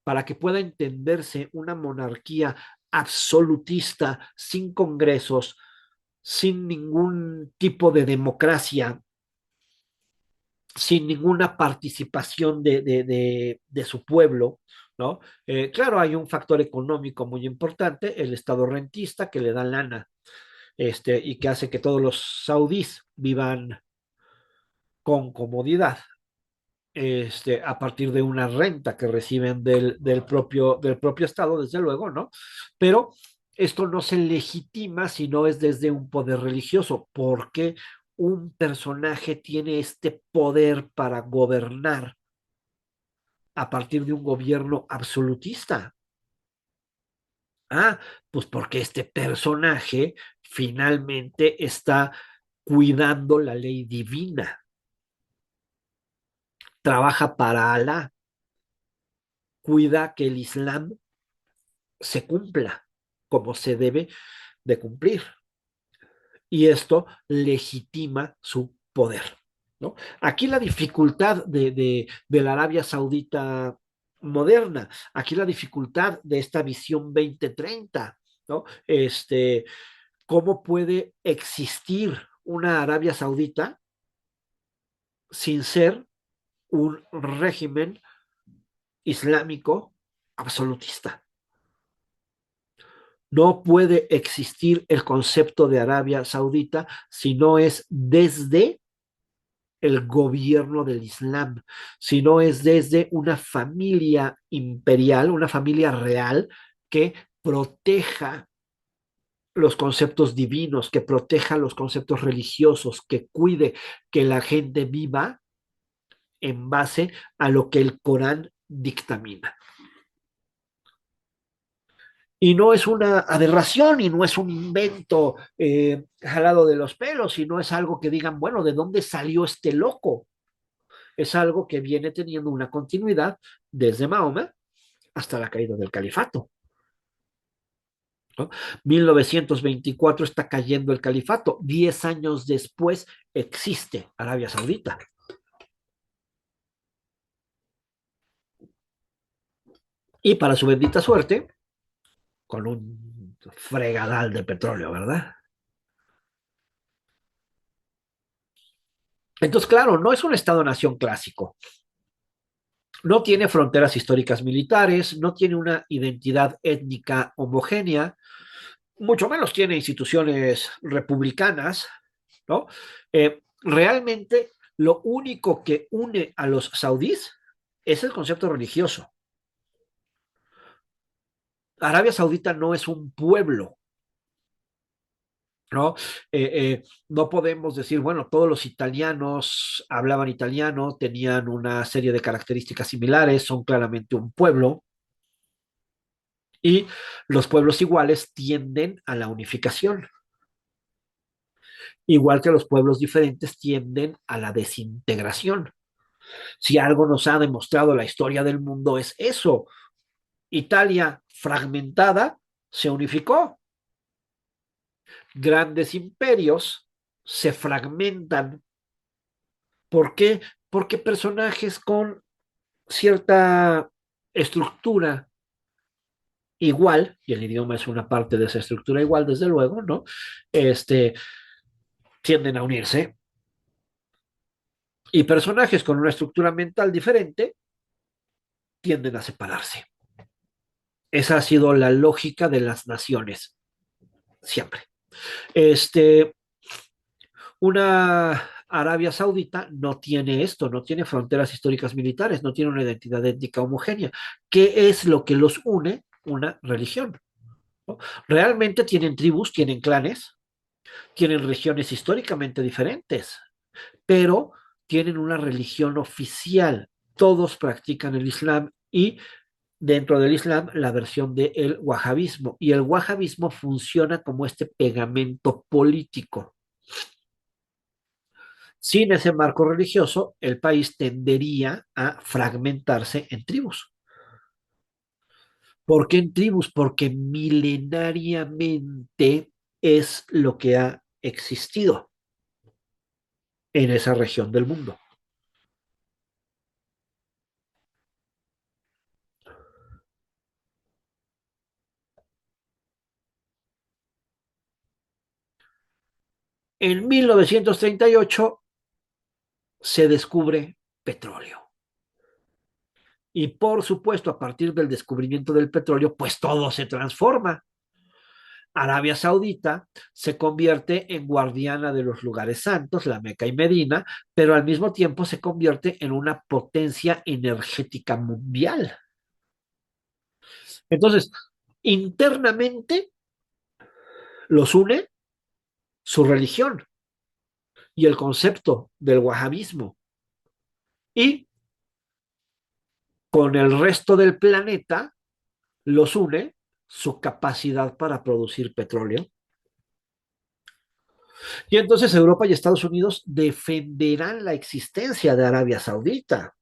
para que pueda entenderse una monarquía absolutista, sin congresos, sin ningún tipo de democracia, sin ninguna participación de su pueblo, ¿no? Claro, hay un factor económico muy importante, el Estado rentista que le da lana, y que hace que todos los saudíes vivan con comodidad, a partir de una renta que reciben del propio Estado, desde luego, ¿no? Pero esto no se legitima si no es desde un poder religioso, porque un personaje tiene este poder para gobernar a partir de un gobierno absolutista. Ah, pues porque este personaje finalmente está cuidando la ley divina, trabaja para Alá, cuida que el Islam se cumpla como se debe de cumplir. Y esto legitima su poder, ¿no? Aquí la dificultad de la Arabia Saudita moderna, aquí la dificultad de esta visión 2030, ¿no? ¿Cómo puede existir una Arabia Saudita sin ser un régimen islámico absolutista? No puede existir el concepto de Arabia Saudita si no es desde el gobierno del Islam, si no es desde una familia imperial, una familia real que proteja los conceptos divinos, que proteja los conceptos religiosos, que cuide que la gente viva en base a lo que el Corán dictamina. Y no es una aberración y no es un invento jalado de los pelos, y no es algo que digan, bueno, ¿de dónde salió este loco? Es algo que viene teniendo una continuidad desde Mahoma hasta la caída del califato, ¿no? 1924 está cayendo el califato, 10 años después existe Arabia Saudita. Y para su bendita suerte, con un fregadal de petróleo, ¿verdad? Entonces, claro, no es un Estado-nación clásico. No tiene fronteras históricas militares, no tiene una identidad étnica homogénea, mucho menos tiene instituciones republicanas, ¿no? Realmente lo único que une a los saudíes es el concepto religioso. Arabia Saudita no es un pueblo, ¿no? No podemos decir, bueno, todos los italianos hablaban italiano, tenían una serie de características similares, son claramente un pueblo, y los pueblos iguales tienden a la unificación, igual que los pueblos diferentes tienden a la desintegración. Si algo nos ha demostrado la historia del mundo es eso. Italia fragmentada se unificó. Grandes imperios se fragmentan. ¿Por qué? Porque personajes con cierta estructura igual, y el idioma es una parte de esa estructura igual, desde luego, ¿no? Este, tienden a unirse. Y personajes con una estructura mental diferente tienden a separarse. Esa ha sido la lógica de las naciones, siempre. Este, una Arabia Saudita no tiene esto, no tiene fronteras históricas militares, no tiene una identidad étnica homogénea. ¿Qué es lo que los une? Una religión, ¿no? Realmente tienen tribus, tienen clanes, tienen regiones históricamente diferentes, pero tienen una religión oficial. Todos practican el Islam y dentro del Islam la versión del wahabismo. Y el wahabismo funciona como este pegamento político. Sin ese marco religioso, el país tendería a fragmentarse en tribus. ¿Por qué en tribus? Porque milenariamente es lo que ha existido en esa región del mundo. En 1938 se descubre petróleo. Y por supuesto, a partir del descubrimiento del petróleo, pues todo se transforma. Arabia Saudita se convierte en guardiana de los lugares santos, la Meca y Medina, pero al mismo tiempo se convierte en una potencia energética mundial. Entonces, internamente los une su religión y el concepto del wahabismo. Y con el resto del planeta los une su capacidad para producir petróleo. Y entonces Europa y Estados Unidos defenderán la existencia de Arabia Saudita,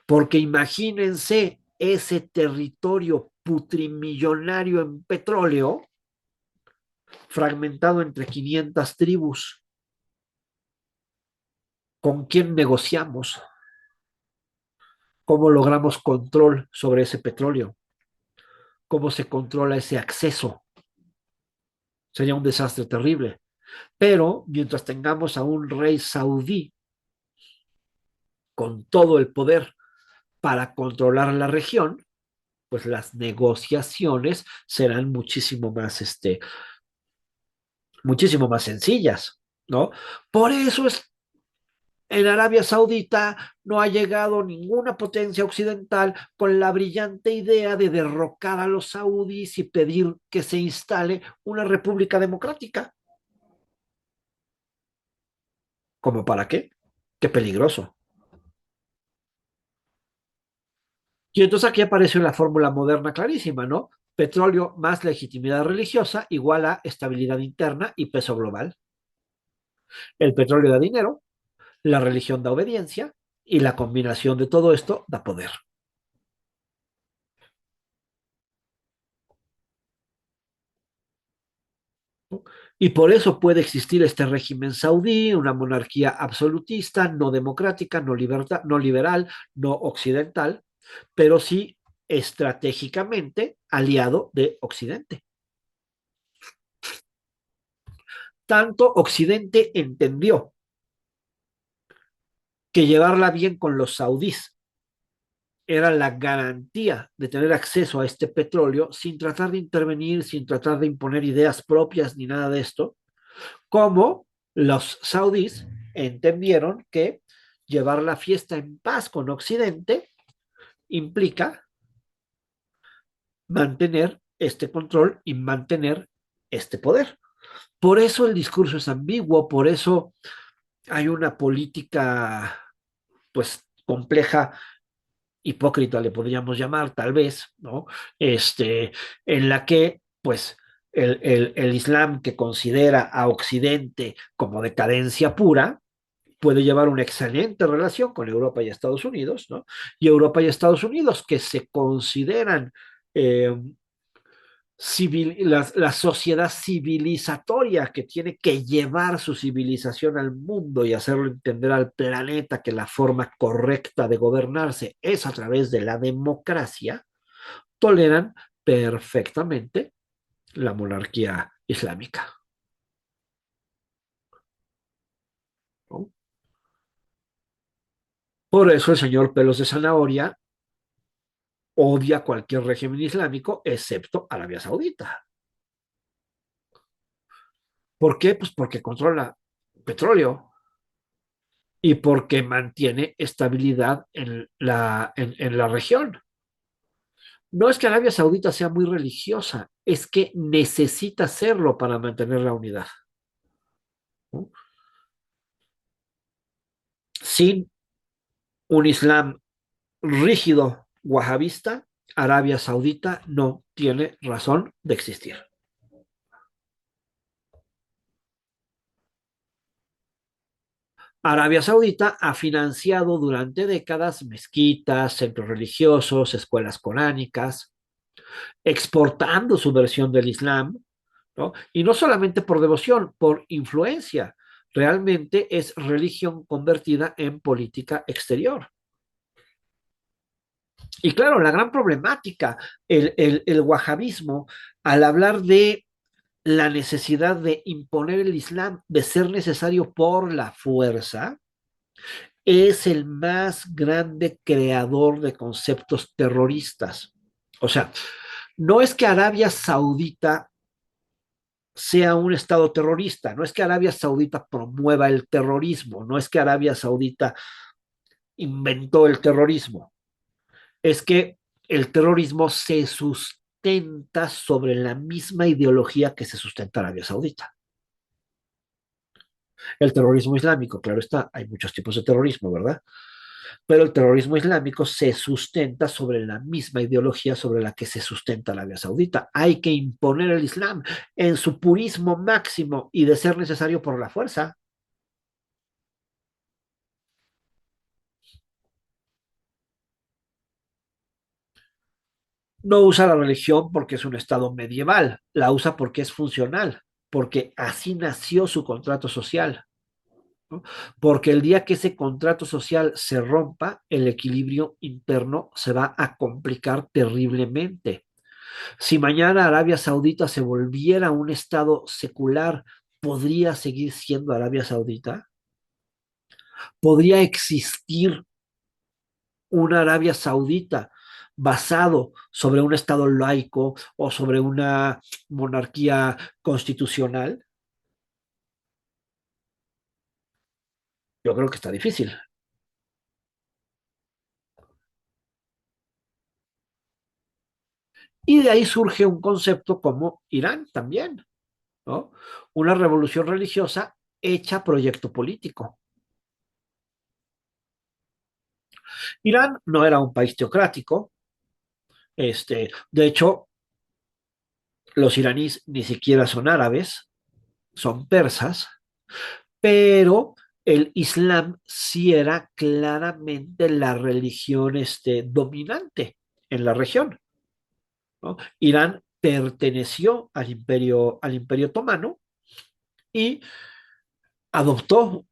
porque imagínense ese territorio putrimillonario en petróleo fragmentado entre 500 tribus. ¿Con quién negociamos? ¿Cómo logramos control sobre ese petróleo? ¿Cómo se controla ese acceso? Sería un desastre terrible. Pero mientras tengamos a un rey saudí con todo el poder para controlar la región, pues las negociaciones serán muchísimo más sencillas, ¿no? Por eso es en Arabia Saudita no ha llegado ninguna potencia occidental con la brillante idea de derrocar a los saudíes y pedir que se instale una república democrática. ¿Cómo para qué? Qué peligroso. Y entonces aquí aparece la fórmula moderna clarísima, ¿no? Petróleo más legitimidad religiosa igual a estabilidad interna y peso global. El petróleo da dinero, la religión da obediencia y la combinación de todo esto da poder. Y por eso puede existir este régimen saudí, una monarquía absolutista, no democrática, no liberal, no occidental, pero sí estratégicamente aliado de Occidente. Tanto Occidente entendió que llevarla bien con los saudíes era la garantía de tener acceso a este petróleo sin tratar de intervenir, sin tratar de imponer ideas propias ni nada de esto, como los saudíes entendieron que llevar la fiesta en paz con Occidente implica mantener este control y mantener este poder. Por eso el discurso es ambiguo, por eso hay una política pues compleja, hipócrita le podríamos llamar tal vez, ¿no? En la que pues el Islam que considera a Occidente como decadencia pura, puede llevar una excelente relación con Europa y Estados Unidos, ¿no? Y Europa y Estados Unidos que se consideran eh, la sociedad civilizatoria que tiene que llevar su civilización al mundo y hacerlo entender al planeta que la forma correcta de gobernarse es a través de la democracia, toleran perfectamente la monarquía islámica, ¿no? Por eso el señor Pelos de Zanahoria odia cualquier régimen islámico excepto Arabia Saudita. ¿Por qué? Pues porque controla petróleo y porque mantiene estabilidad en la región. No es que Arabia Saudita sea muy religiosa, es que necesita serlo para mantener la unidad. ¿no? Sin un Islam rígido wahabista, Arabia Saudita no tiene razón de existir. Arabia Saudita ha financiado durante décadas mezquitas, centros religiosos, escuelas coránicas, exportando su versión del Islam, ¿no? Y no solamente por devoción, por influencia. Realmente es religión convertida en política exterior. Y claro, la gran problemática, el wahabismo, al hablar de la necesidad de imponer el Islam, de ser necesario por la fuerza, es el más grande creador de conceptos terroristas. O sea, no es que Arabia Saudita sea un estado terrorista, no es que Arabia Saudita promueva el terrorismo, no es que Arabia Saudita inventó el terrorismo, es que el terrorismo se sustenta sobre la misma ideología que se sustenta Arabia Saudita. El terrorismo islámico, claro está, hay muchos tipos de terrorismo, ¿verdad? Pero el terrorismo islámico se sustenta sobre la misma ideología sobre la que se sustenta Arabia Saudita. Hay que imponer el Islam en su purismo máximo y de ser necesario por la fuerza. No usa la religión porque es un estado medieval, la usa porque es funcional, porque así nació su contrato social, ¿no? Porque el día que ese contrato social se rompa, el equilibrio interno se va a complicar terriblemente. Si mañana Arabia Saudita se volviera un estado secular, ¿podría seguir siendo Arabia Saudita? ¿Podría existir una Arabia Saudita basado sobre un estado laico o sobre una monarquía constitucional? Yo creo que está difícil. Y de ahí surge un concepto como Irán también, ¿no? Una revolución religiosa hecha proyecto político. Irán no era un país teocrático, de hecho, los iraníes ni siquiera son árabes, son persas, pero el Islam sí era claramente la religión dominante en la región, ¿no? Irán perteneció al imperio otomano y adoptó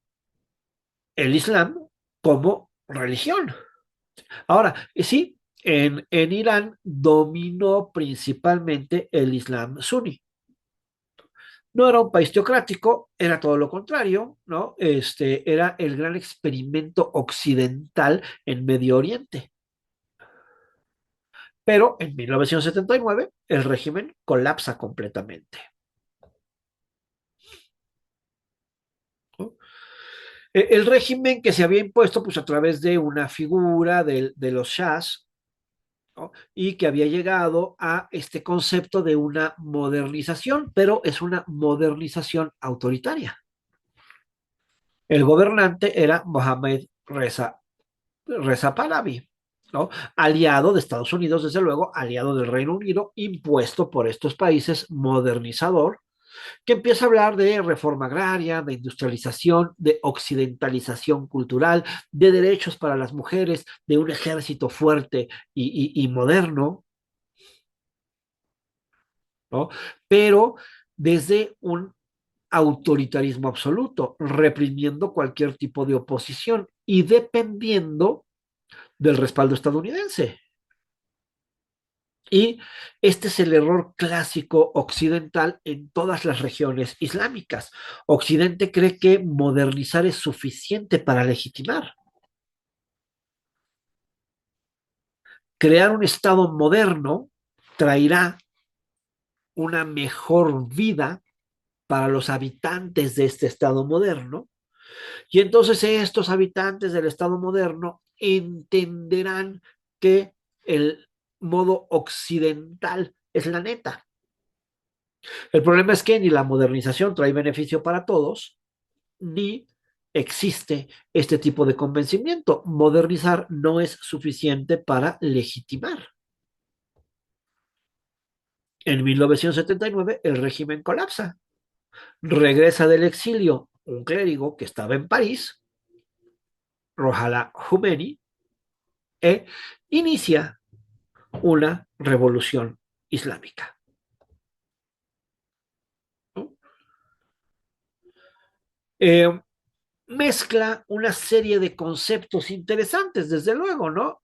el Islam como religión. Ahora, sí, en Irán dominó principalmente el Islam suní. No era un país teocrático, era todo lo contrario, ¿no? Era el gran experimento occidental en Medio Oriente. Pero en 1979 el régimen colapsa completamente, ¿no? El régimen que se había impuesto pues a través de una figura de los shahs, ¿no? Y que había llegado a este concepto de una modernización, pero es una modernización autoritaria. El gobernante era Mohammad Reza Pahlavi, ¿no? Aliado de Estados Unidos, desde luego, aliado del Reino Unido, impuesto por estos países, modernizador, que empieza a hablar de reforma agraria, de industrialización, de occidentalización cultural, de derechos para las mujeres, de un ejército fuerte y moderno, ¿no? Pero desde un autoritarismo absoluto, reprimiendo cualquier tipo de oposición y dependiendo del respaldo estadounidense. Y este es el error clásico occidental en todas las regiones islámicas. Occidente cree que modernizar es suficiente para legitimar. Crear un Estado moderno traerá una mejor vida para los habitantes de este Estado moderno, y entonces estos habitantes del Estado moderno entenderán que el modo occidental es la neta. El problema es que ni la modernización trae beneficio para todos, ni existe este tipo de convencimiento. Modernizar no es suficiente para legitimar. En 1979 el régimen colapsa. Regresa del exilio un clérigo que estaba en París, Rohala Khomeini, e inicia una revolución islámica. ¿No? Mezcla una serie de conceptos interesantes, desde luego, ¿no?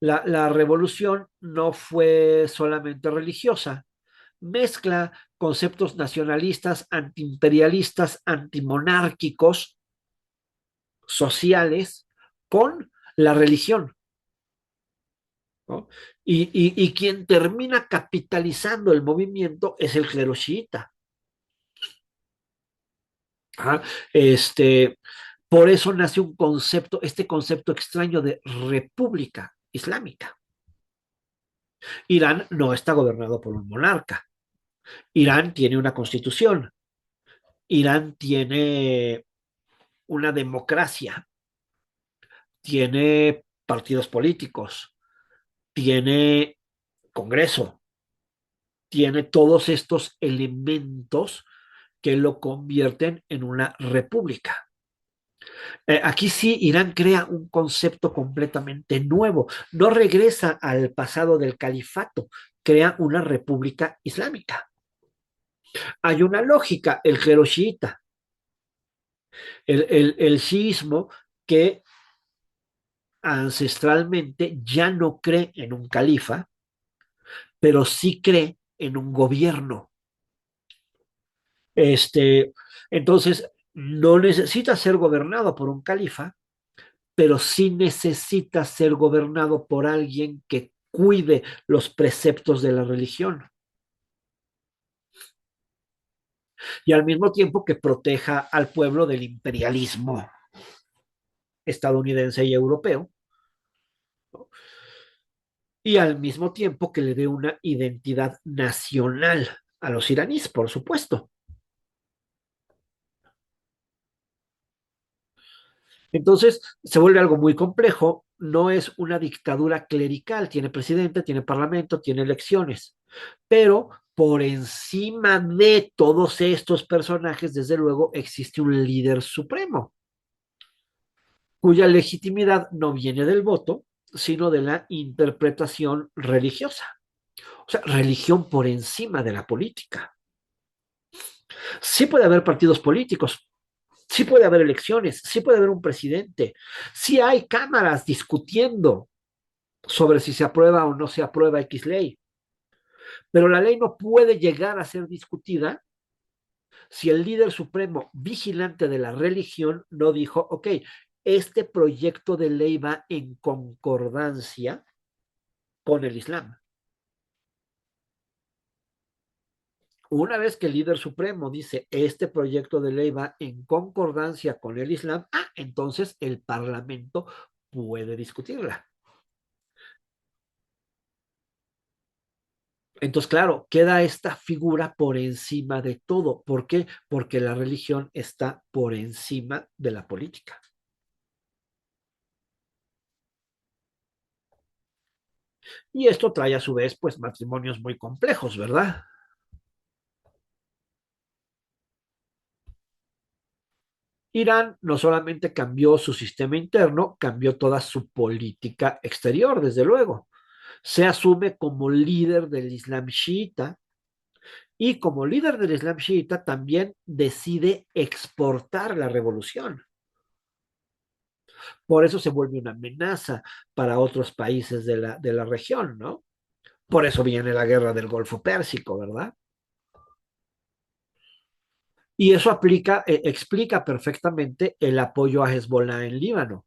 La revolución no fue solamente religiosa, mezcla conceptos nacionalistas, antiimperialistas, antimonárquicos, sociales, con la religión, ¿no? Y quien termina capitalizando el movimiento es el clero chiita. ¿Ah? Por eso nace un concepto, este concepto extraño de república islámica. Irán no está gobernado por un monarca. Irán tiene una constitución. Irán tiene una democracia. Tiene partidos políticos. Tiene Congreso. Tiene todos estos elementos que lo convierten en una república. Aquí sí, Irán crea un concepto completamente nuevo. No regresa al pasado del califato, crea una república islámica. Hay una lógica, el clero chiita, el chiismo que ancestralmente ya no cree en un califa, pero sí cree en un gobierno. Este, entonces, no necesita ser gobernado por un califa, pero sí necesita ser gobernado por alguien que cuide los preceptos de la religión y al mismo tiempo que proteja al pueblo del imperialismo estadounidense y europeo, ¿no? Y al mismo tiempo que le dé una identidad nacional a los iraníes, por supuesto. Entonces se vuelve algo muy complejo, no es una dictadura clerical, tiene presidente, tiene parlamento, tiene elecciones, pero por encima de todos estos personajes, desde luego, existe un líder supremo, cuya legitimidad no viene del voto, sino de la interpretación religiosa. O sea, religión por encima de la política. Sí puede haber partidos políticos, sí puede haber elecciones, sí puede haber un presidente, sí hay cámaras discutiendo sobre si se aprueba o no se aprueba X ley, pero la ley no puede llegar a ser discutida si el líder supremo vigilante de la religión no dijo, ok, este proyecto de ley va en concordancia con el Islam. Una vez que el líder supremo dice, este proyecto de ley va en concordancia con el Islam, entonces el Parlamento puede discutirla. Entonces, claro, queda esta figura por encima de todo. ¿Por qué? Porque la religión está por encima de la política. Y esto trae a su vez, pues, matrimonios muy complejos, ¿verdad? Irán no solamente cambió su sistema interno, cambió toda su política exterior, desde luego. Se asume como líder del Islam chiita y como líder del Islam chiita también decide exportar la revolución. Por eso se vuelve una amenaza para otros países de la región, ¿no? Por eso viene la guerra del Golfo Pérsico, ¿verdad? Y eso explica perfectamente el apoyo a Hezbollah en Líbano.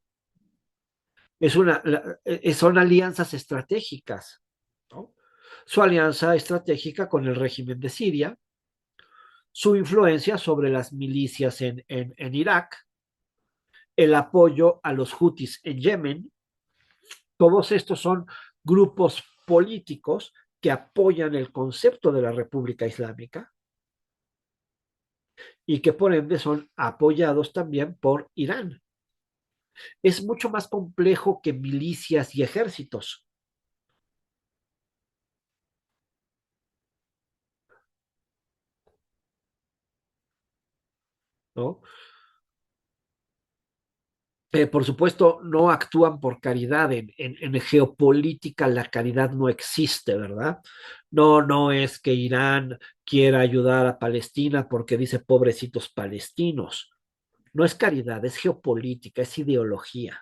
Son alianzas estratégicas, ¿no? Su alianza estratégica con el régimen de Siria, su influencia sobre las milicias en Irak, el apoyo a los hutis en Yemen, todos estos son grupos políticos que apoyan el concepto de la República Islámica y que por ende son apoyados también por Irán. Es mucho más complejo que milicias y ejércitos, ¿no? Por supuesto, no actúan por caridad. En geopolítica la caridad no existe, ¿verdad? No, no es que Irán quiera ayudar a Palestina porque dice pobrecitos palestinos. No es caridad, es geopolítica, es ideología,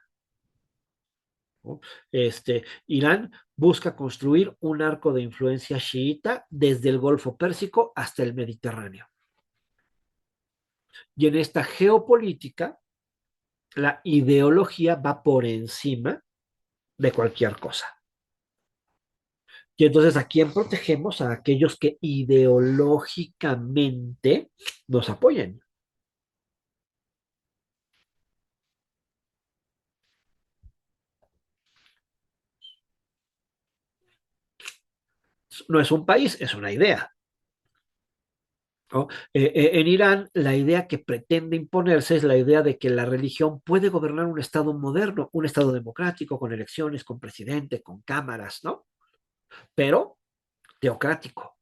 ¿no? Irán busca construir un arco de influencia chiita desde el Golfo Pérsico hasta el Mediterráneo. Y en esta geopolítica, la ideología va por encima de cualquier cosa. Y entonces, ¿a quién protegemos? A aquellos que ideológicamente nos apoyen. No es un país, es una idea, ¿no? En Irán, la idea que pretende imponerse es la idea de que la religión puede gobernar un Estado moderno, un Estado democrático, con elecciones, con presidente, con cámaras, ¿no? Pero teocrático.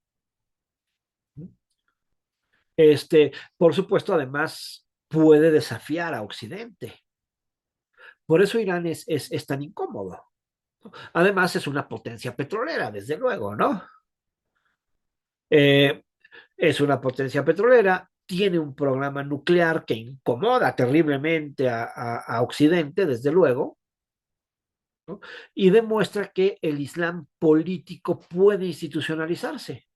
Por supuesto, además, puede desafiar a Occidente. Por eso Irán es tan incómodo. Además, es una potencia petrolera, desde luego, ¿no? Eh, es una potencia petrolera, tiene un programa nuclear que incomoda terriblemente a Occidente, desde luego, ¿no? Y demuestra que el Islam político puede institucionalizarse.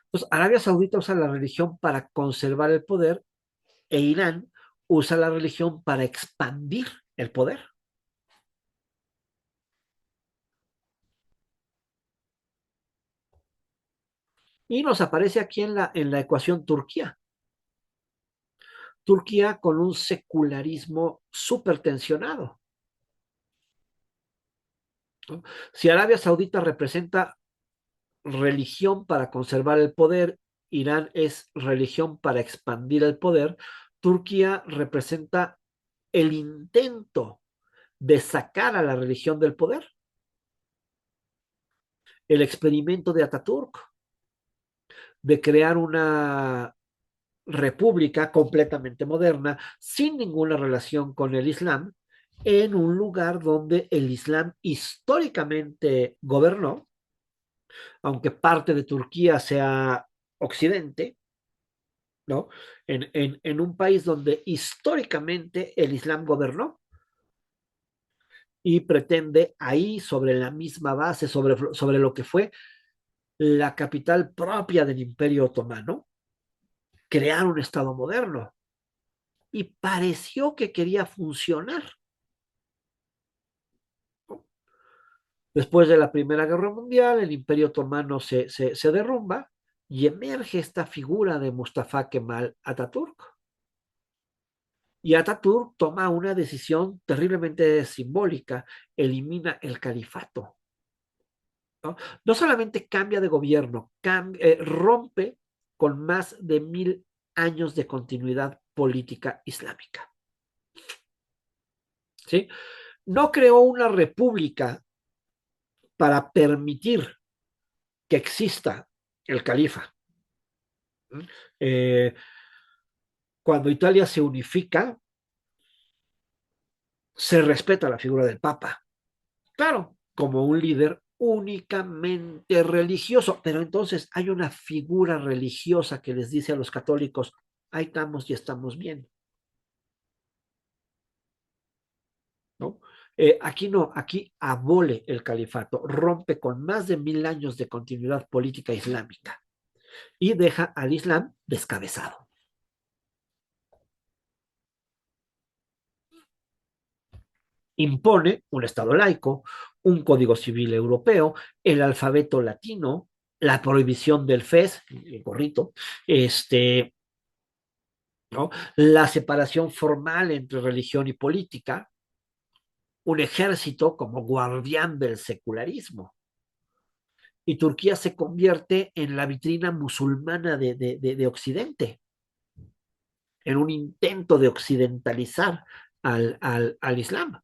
Entonces, Arabia Saudita usa la religión para conservar el poder e Irán usa la religión para expandir el poder. Y nos aparece aquí en la ecuación Turquía. Turquía con un secularismo súper tensionado, ¿no? Si Arabia Saudita representa religión para conservar el poder, Irán es religión para expandir el poder, Turquía representa el intento de sacar a la religión del poder, el experimento de Ataturk, de crear una república completamente moderna, sin ninguna relación con el Islam, en un lugar donde el Islam históricamente gobernó, aunque parte de Turquía sea occidente, ¿no? En un país donde históricamente el Islam gobernó y pretende ahí, sobre la misma base, sobre lo que fue la capital propia del Imperio Otomano, crear un Estado moderno. Y pareció que quería funcionar, ¿no? Después de la Primera Guerra Mundial, el Imperio Otomano se derrumba y emerge esta figura de Mustafa Kemal Atatürk. Y Atatürk toma una decisión terriblemente simbólica, elimina el califato, ¿no? No solamente cambia de gobierno, rompe con más de 1000 años de continuidad política islámica, ¿sí? No creó una república para permitir que exista el califa. Eh, Cuando Italia se unifica, se respeta la figura del Papa, claro, como un líder únicamente religioso, pero entonces hay una figura religiosa que les dice a los católicos, ahí estamos y estamos bien, ¿no? Aquí no, aquí abole el califato, rompe con más de 1000 años de continuidad política islámica y deja al Islam descabezado. Impone un Estado laico, un código civil europeo, el alfabeto latino, la prohibición del fez, el gorrito, ¿no? La separación formal entre religión y política, un ejército como guardián del secularismo. y Turquía se convierte en la vitrina musulmana de Occidente, en un intento de occidentalizar al Islam.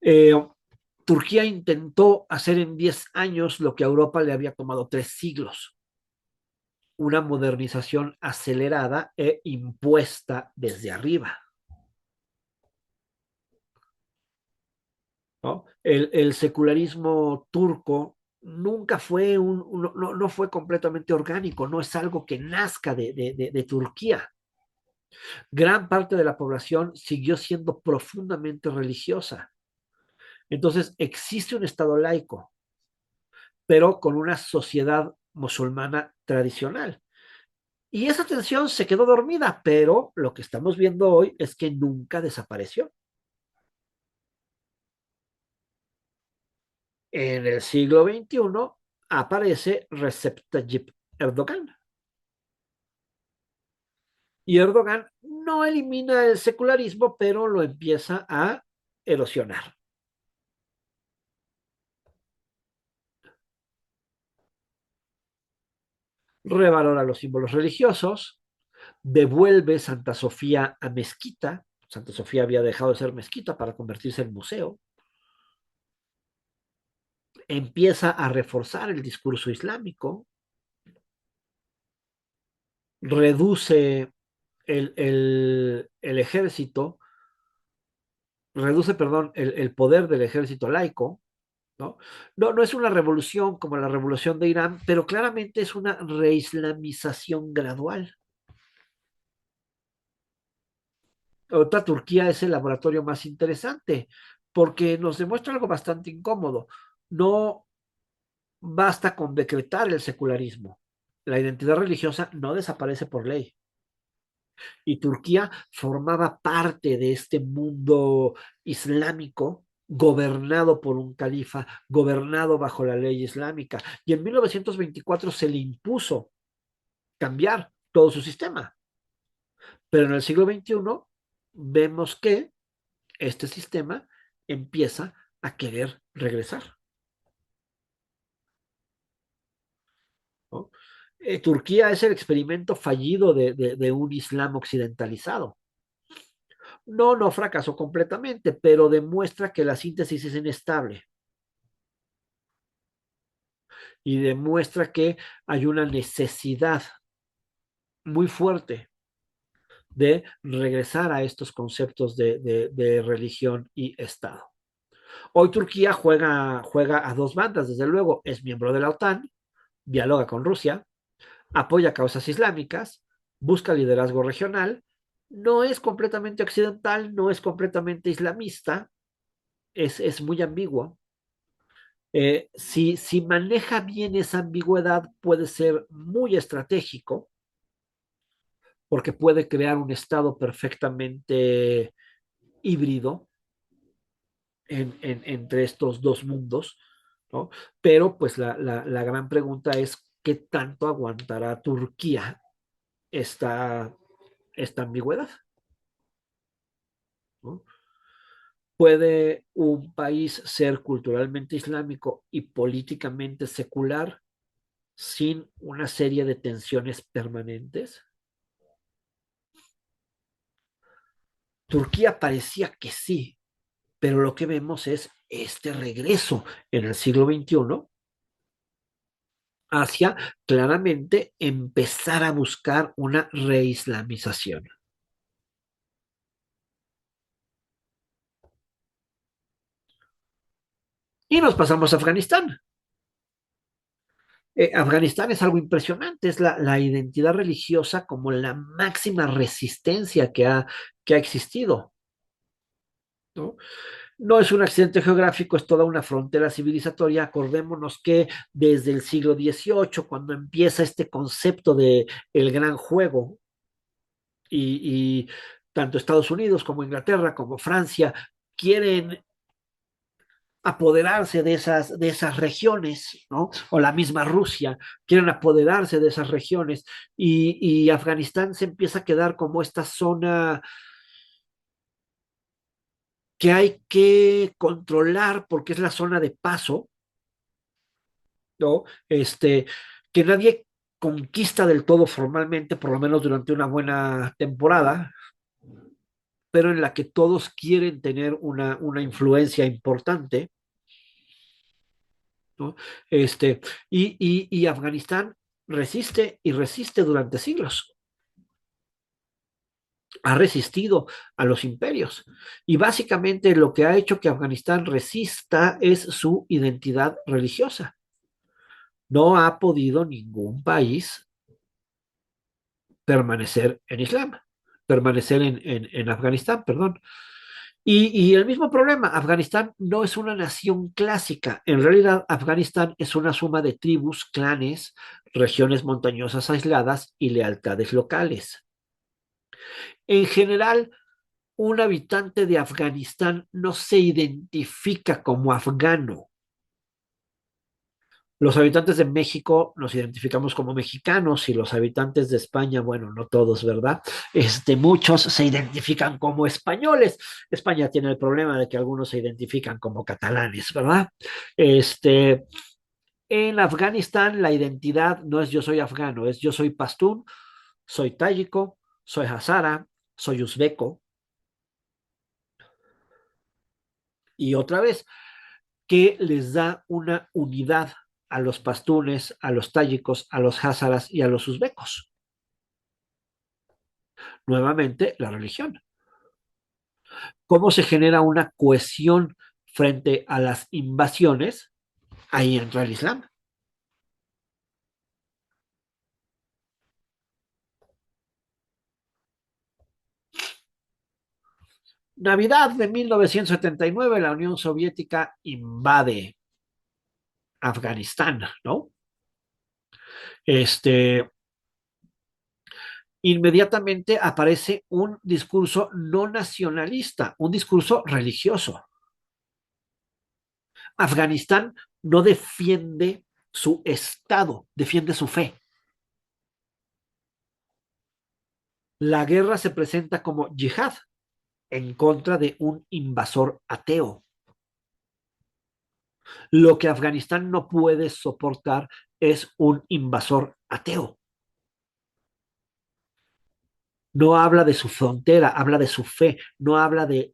Eh, Turquía intentó hacer en 10 años lo que a Europa le había tomado 3 siglos, una modernización acelerada e impuesta desde arriba, ¿no? El secularismo turco nunca fue no fue completamente orgánico, no es algo que nazca de Turquía. Gran parte de la población siguió siendo profundamente religiosa. Entonces, existe un Estado laico, pero con una sociedad musulmana tradicional. Y esa tensión se quedó dormida, pero lo que estamos viendo hoy es que nunca desapareció. En el siglo XXI aparece Recep Tayyip Erdogan. Y Erdogan no elimina el secularismo, pero lo empieza a erosionar. Revalora los símbolos religiosos, devuelve Santa Sofía a mezquita. Santa Sofía había dejado de ser mezquita para convertirse en museo. Empieza a reforzar el discurso islámico, reduce el ejército, reduce, perdón, el poder del ejército laico, ¿no? No es una revolución como la revolución de Irán, pero claramente es una reislamización gradual. Otra, Turquía es el laboratorio más interesante porque nos demuestra algo bastante incómodo. No basta con decretar el secularismo. La identidad religiosa no desaparece por ley. Y Turquía formaba parte de este mundo islámico gobernado por un califa, gobernado bajo la ley islámica. Y en 1924 se le impuso cambiar todo su sistema. Pero en el siglo XXI vemos que este sistema empieza a querer regresar, ¿no? Turquía es el experimento fallido de un Islam occidentalizado. No fracasó completamente, pero demuestra que la síntesis es inestable y demuestra que hay una necesidad muy fuerte de regresar a estos conceptos de religión y Estado. Hoy Turquía juega a dos bandas, desde luego, es miembro de la OTAN, dialoga con Rusia, apoya causas islámicas, busca liderazgo regional, no es completamente occidental, no es completamente islamista, es muy ambiguo. Si maneja bien esa ambigüedad, puede ser muy estratégico, porque puede crear un estado perfectamente híbrido entre estos dos mundos, ¿no? Pero pues la gran pregunta es, ¿qué tanto aguantará Turquía esta ambigüedad? ¿No? ¿Puede un país ser culturalmente islámico y políticamente secular sin una serie de tensiones permanentes? Turquía parecía que sí, pero lo que vemos es este regreso en el siglo XXI hacia claramente empezar a buscar una reislamización. Y nos pasamos a Afganistán. Afganistán es algo impresionante, es la identidad religiosa como la máxima resistencia que ha existido, ¿no? No es un accidente geográfico, es toda una frontera civilizatoria. Acordémonos que desde el siglo XVIII, cuando empieza este concepto de el gran juego, y tanto Estados Unidos como Inglaterra como Francia quieren apoderarse de esas regiones, ¿no? O la misma Rusia, quieren apoderarse de esas regiones y Afganistán se empieza a quedar como esta zona que hay que controlar porque es la zona de paso, ¿no? Que nadie conquista del todo formalmente, por lo menos durante una buena temporada, pero en la que todos quieren tener una influencia importante, ¿no? Este, y Afganistán resiste y resiste durante siglos. Ha resistido a los imperios. Y básicamente lo que ha hecho que Afganistán resista es su identidad religiosa. No ha podido ningún país permanecer en Islam, permanecer en Afganistán, perdón. Y el mismo problema, Afganistán no es una nación clásica. En realidad, Afganistán es una suma de tribus, clanes, regiones montañosas aisladas y lealtades locales. En general, un habitante de Afganistán no se identifica como afgano. Los habitantes de México nos identificamos como mexicanos y los habitantes de España, bueno, no todos, ¿verdad? Muchos se identifican como españoles. España tiene el problema de que algunos se identifican como catalanes, ¿verdad? En Afganistán la identidad no es yo soy afgano, es yo soy pastún, soy tayiko, soy hazara, soy uzbeco. Y otra vez, que les da una unidad a los pastunes, a los tayikos, a los házaras y a los uzbecos. Nuevamente, la religión. ¿Cómo se genera una cohesión frente a las invasiones? Ahí entra el Islam. Navidad de 1979, la Unión Soviética invade Afganistán, ¿no? Inmediatamente aparece un discurso no nacionalista, un discurso religioso. Afganistán no defiende su Estado, defiende su fe. La guerra se presenta como yihad en contra de un invasor ateo. Lo que Afganistán no puede soportar es un invasor ateo. No habla de su frontera, habla de su fe, no habla de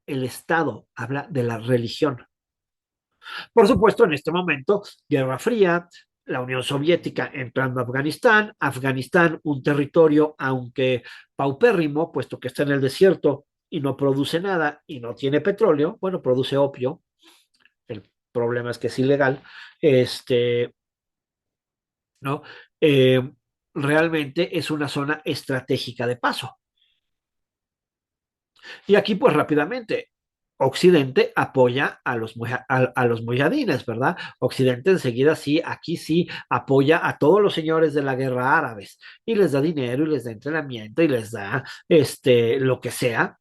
el Estado, habla de la religión. Por supuesto, en este momento, Guerra Fría, la Unión Soviética entrando a Afganistán, Afganistán, un territorio, aunque paupérrimo, puesto que está en el desierto y no produce nada y no tiene petróleo, bueno, produce opio, el problema es que es ilegal, ¿no? Realmente es una zona estratégica de paso. Y aquí, pues rápidamente, Occidente apoya a los mujahidines, ¿verdad? Occidente enseguida sí, aquí sí, apoya a todos los señores de la guerra árabes y les da dinero y les da entrenamiento y les da lo que sea.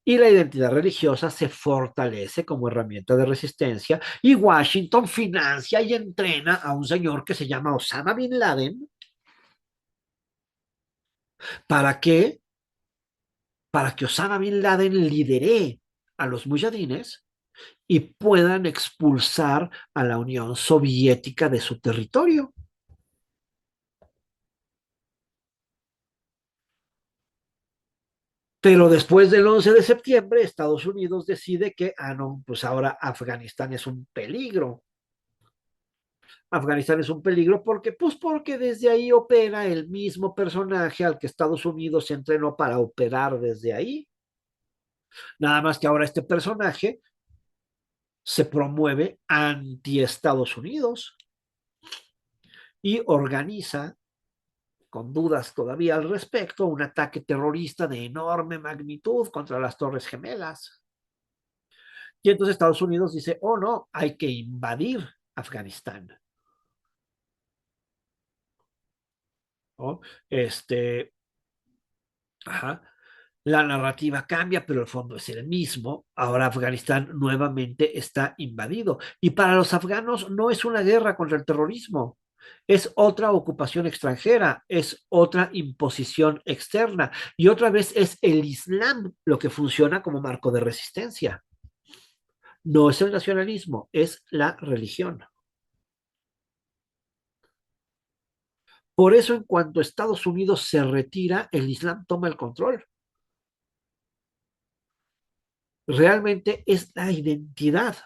Y la identidad religiosa se fortalece como herramienta de resistencia y Washington financia y entrena a un señor que se llama Osama Bin Laden. ¿Para qué? Para que Osama Bin Laden lidere a los mujahidines y puedan expulsar a la Unión Soviética de su territorio. Pero después del 11 de septiembre, Estados Unidos decide que, no, pues ahora Afganistán es un peligro. Afganistán es un peligro porque desde ahí opera el mismo personaje al que Estados Unidos se entrenó para operar desde ahí. Nada más que ahora este personaje se promueve anti Estados Unidos y organiza, con dudas todavía al respecto, un ataque terrorista de enorme magnitud contra las Torres Gemelas. Y entonces Estados Unidos dice, oh no, hay que invadir Afganistán. ¿No? Ajá. La narrativa cambia, pero el fondo es el mismo. Ahora Afganistán nuevamente está invadido. Y para los afganos no es una guerra contra el terrorismo, Es otra ocupación extranjera, es otra imposición externa y otra vez es el Islam lo que funciona como marco de resistencia. No es el nacionalismo, es la religión. Por eso, en cuanto Estados Unidos se retira, el Islam toma el control. Realmente es la identidad,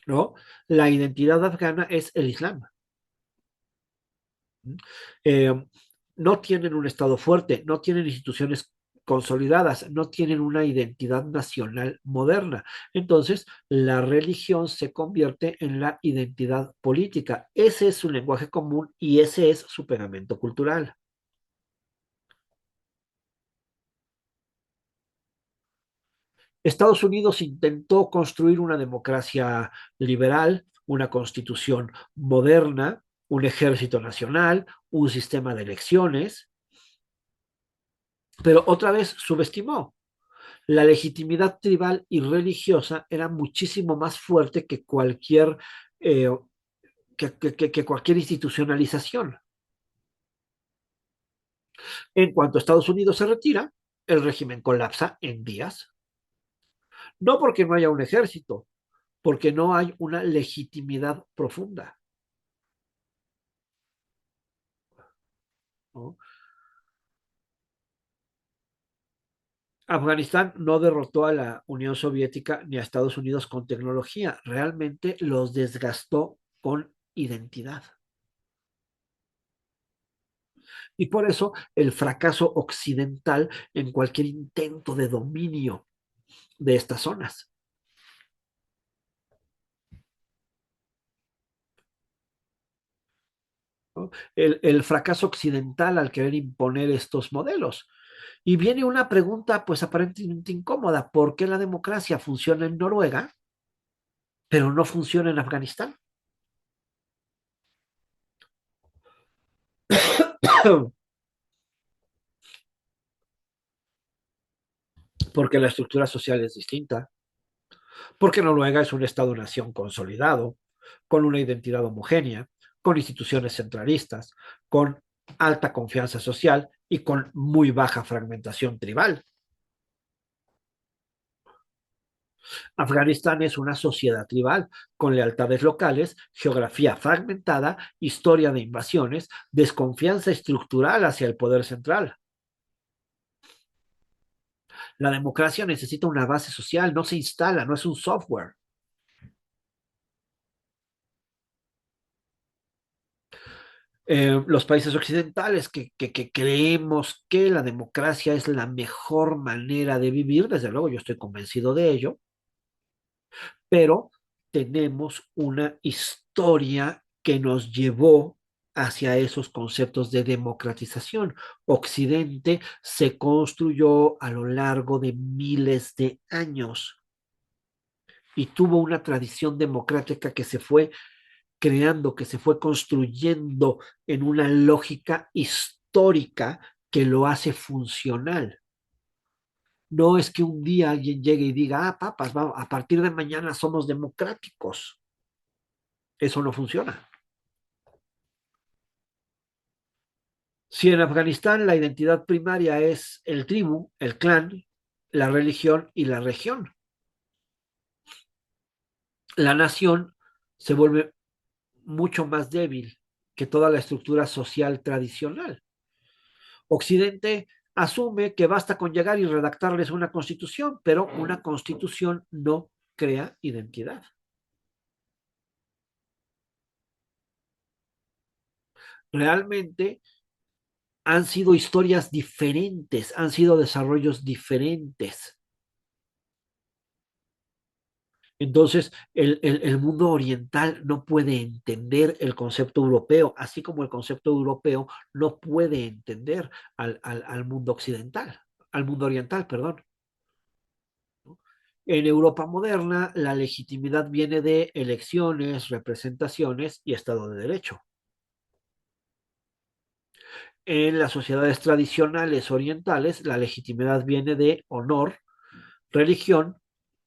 ¿no? La identidad afgana es el Islam. Eh, no tienen un Estado fuerte, no tienen instituciones consolidadas, no tienen una identidad nacional moderna. Entonces, la religión se convierte en la identidad política. Ese es su lenguaje común y ese es su pegamento cultural. Estados Unidos intentó construir una democracia liberal, una constitución moderna, un ejército nacional, un sistema de elecciones, pero otra vez subestimó. La legitimidad tribal y religiosa era muchísimo más fuerte que eh, que cualquier institucionalización. En cuanto Estados Unidos se retira, el régimen colapsa en días. No porque no haya un ejército, porque no hay una legitimidad profunda, ¿no? Afganistán no derrotó a la Unión Soviética ni a Estados Unidos con tecnología, realmente los desgastó con identidad. Y por eso el fracaso occidental en cualquier intento de dominio de estas zonas. ¿No? El fracaso occidental al querer imponer estos modelos. Y viene una pregunta pues aparentemente incómoda. ¿Por qué la democracia funciona en Noruega, pero no funciona en Afganistán? Porque la estructura social es distinta, porque Noruega es un Estado-nación consolidado, con una identidad homogénea, con instituciones centralistas, con alta confianza social y con muy baja fragmentación tribal. Afganistán es una sociedad tribal, con lealtades locales, geografía fragmentada, historia de invasiones, desconfianza estructural hacia el poder central. La democracia necesita una base social, no se instala, no es un software. Los países occidentales que creemos que la democracia es la mejor manera de vivir, desde luego yo estoy convencido de ello, pero tenemos una historia que nos llevó hacia esos conceptos de democratización. Occidente se construyó a lo largo de miles de años y tuvo una tradición democrática que se fue creando, que se fue construyendo en una lógica histórica que lo hace funcional. No es que un día alguien llegue y diga, ah, papas, vamos, a partir de mañana somos democráticos. Eso no funciona. Si en Afganistán la identidad primaria es el tribu, el clan, la religión y la región, la nación se vuelve mucho más débil que toda la estructura social tradicional. Occidente asume que basta con llegar y redactarles una constitución, pero una constitución no crea identidad. Realmente han sido historias diferentes, han sido desarrollos diferentes. Entonces, el mundo oriental no puede entender el concepto europeo, así como el concepto europeo no puede entender al mundo occidental, al mundo oriental, perdón. En Europa moderna, la legitimidad viene de elecciones, representaciones y Estado de Derecho. En las sociedades tradicionales orientales, la legitimidad viene de honor, religión,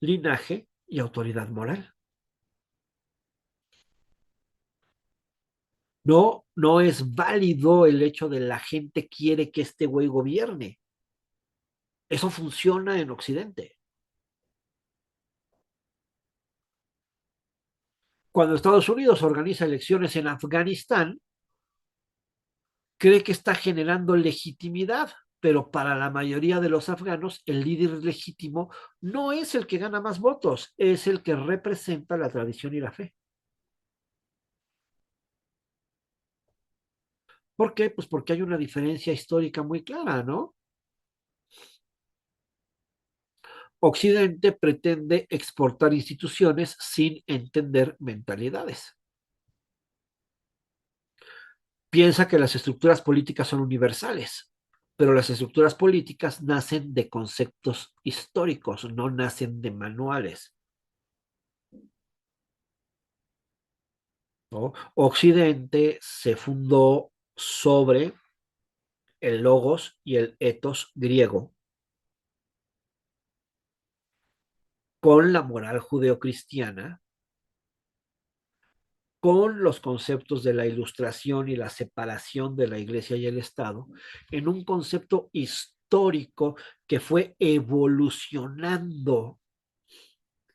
linaje y autoridad moral. No es válido el hecho de la gente quiere que este güey gobierne. Eso funciona en Occidente. Cuando Estados Unidos organiza elecciones en Afganistán, cree que está generando legitimidad, pero para la mayoría de los afganos, el líder legítimo no es el que gana más votos, es el que representa la tradición y la fe. ¿Por qué? Pues porque hay una diferencia histórica muy clara, ¿no? Occidente pretende exportar instituciones sin entender mentalidades. Piensa que las estructuras políticas son universales, pero las estructuras políticas nacen de conceptos históricos, no nacen de manuales, ¿no? Occidente se fundó sobre el logos y el etos griego con la moral judeocristiana, con los conceptos de la ilustración y la separación de la iglesia y el Estado, en un concepto histórico que fue evolucionando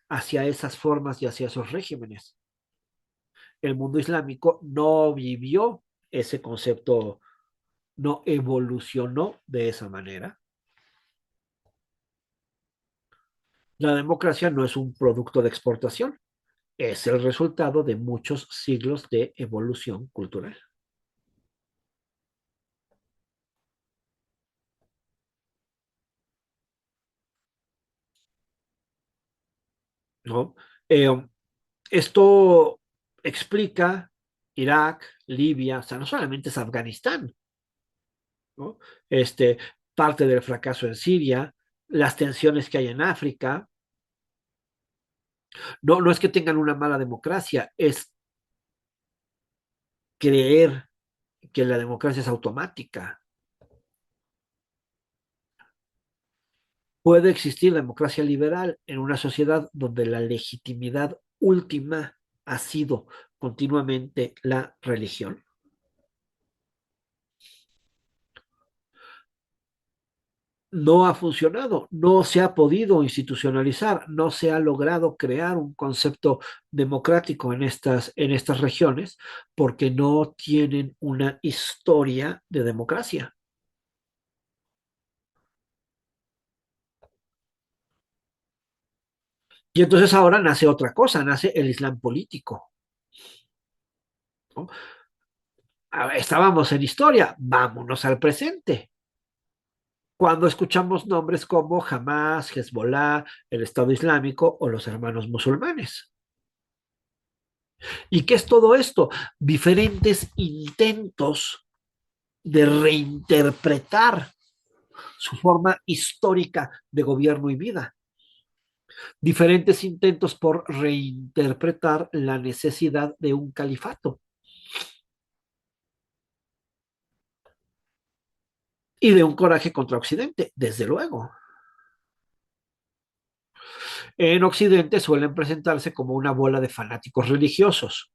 hacia esas formas y hacia esos regímenes. El mundo islámico no vivió ese concepto, no evolucionó de esa manera. La democracia no es un producto de exportación, es el resultado de muchos siglos de evolución cultural, ¿no? Eh, Esto explica Irak, Libia, o sea, no solamente es Afganistán, ¿no? Este, parte del fracaso en Siria, las tensiones que hay en África. No es que tengan una mala democracia, es creer que la democracia es automática. Puede existir democracia liberal en una sociedad donde la legitimidad última ha sido continuamente la religión. No ha funcionado, no se ha podido institucionalizar, no se ha logrado crear un concepto democrático en estas regiones porque no tienen una historia de democracia. Y entonces ahora nace otra cosa, nace el Islam político, ¿no? Estábamos en historia, vámonos al presente. Cuando escuchamos nombres como Hamas, Hezbollah, el Estado Islámico o los hermanos musulmanes. ¿Y qué es todo esto? Diferentes intentos de reinterpretar su forma histórica de gobierno y vida. Diferentes intentos por reinterpretar la necesidad de un califato y de un coraje contra Occidente, desde luego. En Occidente suelen presentarse como una bola de fanáticos religiosos,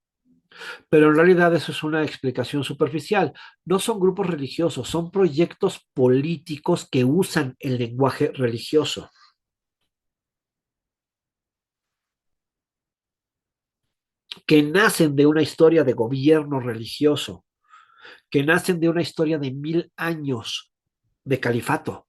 pero en realidad eso es una explicación superficial. No son grupos religiosos, son proyectos políticos que usan el lenguaje religioso, que nacen de una historia de gobierno religioso, que nacen de una historia de 1000 años de califato.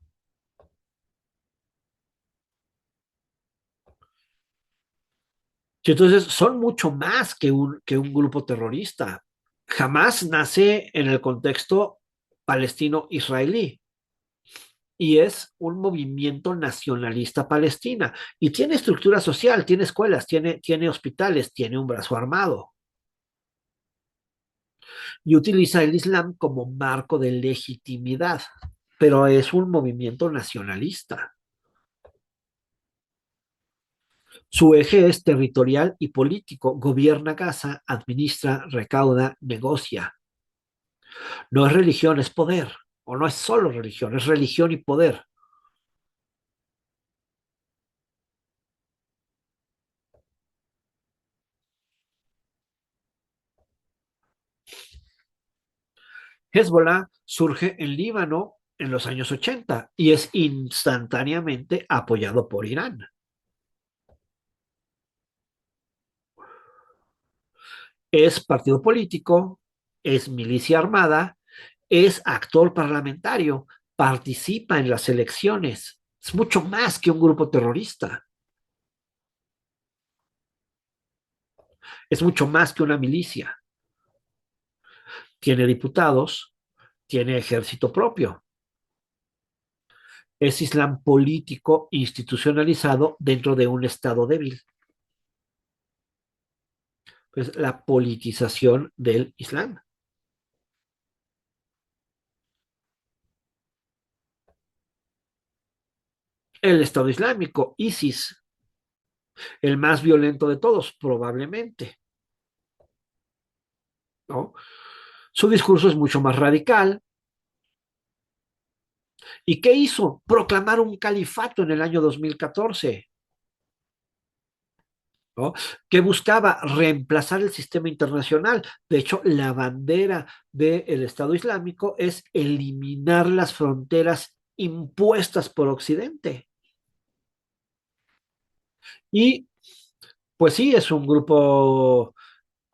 Y entonces son mucho más que un grupo terrorista. Jamás nace en el contexto palestino-israelí y es un movimiento nacionalista palestina y tiene estructura social, tiene escuelas, tiene hospitales, tiene un brazo armado y utiliza el Islam como marco de legitimidad, pero es un movimiento nacionalista. Su eje es territorial y político, gobierna Gaza, administra, recauda, negocia. No es religión, es poder, o no es solo religión, es religión y poder. Hezbollah surge en Líbano en los años 80 y es instantáneamente apoyado por Irán. Es partido político, es milicia armada, es actor parlamentario, participa en las elecciones. Es mucho más que un grupo terrorista. Es mucho más que una milicia. Tiene diputados, tiene ejército propio. Es islam político institucionalizado dentro de un estado débil. Pues la politización del islam. El Estado Islámico, ISIS, el más violento de todos, probablemente, ¿no? Su discurso es mucho más radical. ¿Y qué hizo? Proclamar un califato en el año 2014, ¿no? Que buscaba reemplazar el sistema internacional. De hecho, la bandera del Estado Islámico es eliminar las fronteras impuestas por Occidente. Y pues sí, es un grupo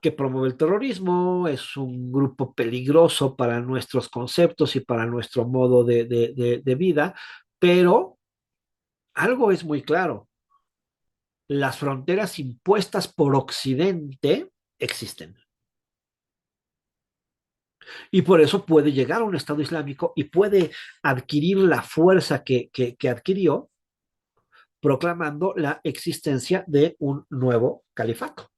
que promueve el terrorismo, es un grupo peligroso para nuestros conceptos y para nuestro modo de vida, pero algo es muy claro, las fronteras impuestas por Occidente existen. Y por eso puede llegar a un Estado Islámico y puede adquirir la fuerza que adquirió proclamando la existencia de un nuevo califato.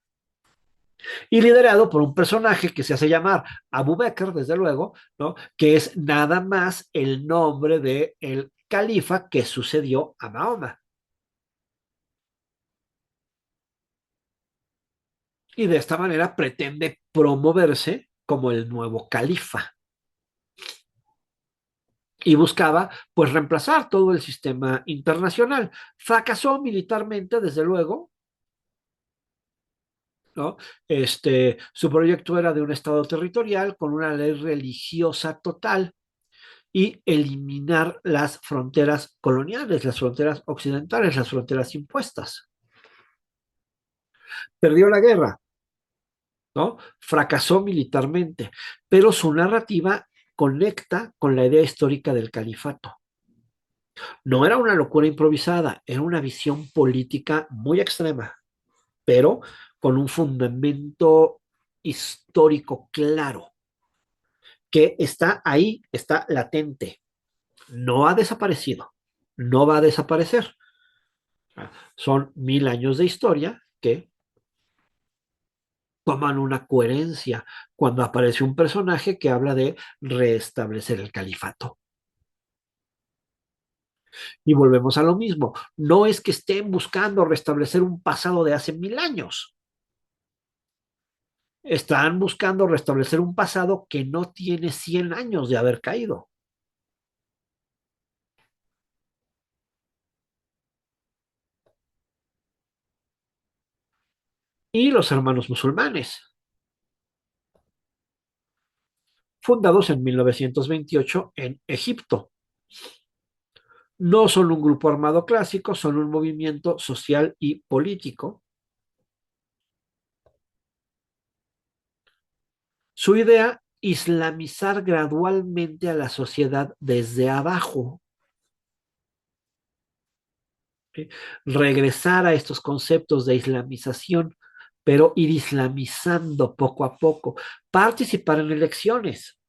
Y liderado por un personaje que se hace llamar Abu Bakr, desde luego, ¿no? Que es nada más el nombre del califa que sucedió a Mahoma. Y de esta manera pretende promoverse como el nuevo califa. Y buscaba, pues, reemplazar todo el sistema internacional. Fracasó militarmente, desde luego, ¿no? Su proyecto era de un estado territorial con una ley religiosa total y eliminar las fronteras coloniales, las fronteras occidentales, las fronteras impuestas. Perdió la guerra, ¿no? Fracasó militarmente, pero su narrativa conecta con la idea histórica del califato. No era una locura improvisada, era una visión política muy extrema, pero con un fundamento histórico claro, que está ahí, está latente, no ha desaparecido, no va a desaparecer. Son 1000 años de historia que toman una coherencia cuando aparece un personaje que habla de restablecer el califato. Y volvemos a lo mismo. No es que estén buscando restablecer un pasado de hace 1000 años. Están buscando restablecer un pasado que no tiene 100 años de haber caído. Y los hermanos musulmanes, fundados en 1928 en Egipto. No son un grupo armado clásico, son un movimiento social y político. Su idea, islamizar gradualmente a la sociedad desde abajo, ¿sí? Regresar a estos conceptos de islamización, pero ir islamizando poco a poco, participar en elecciones.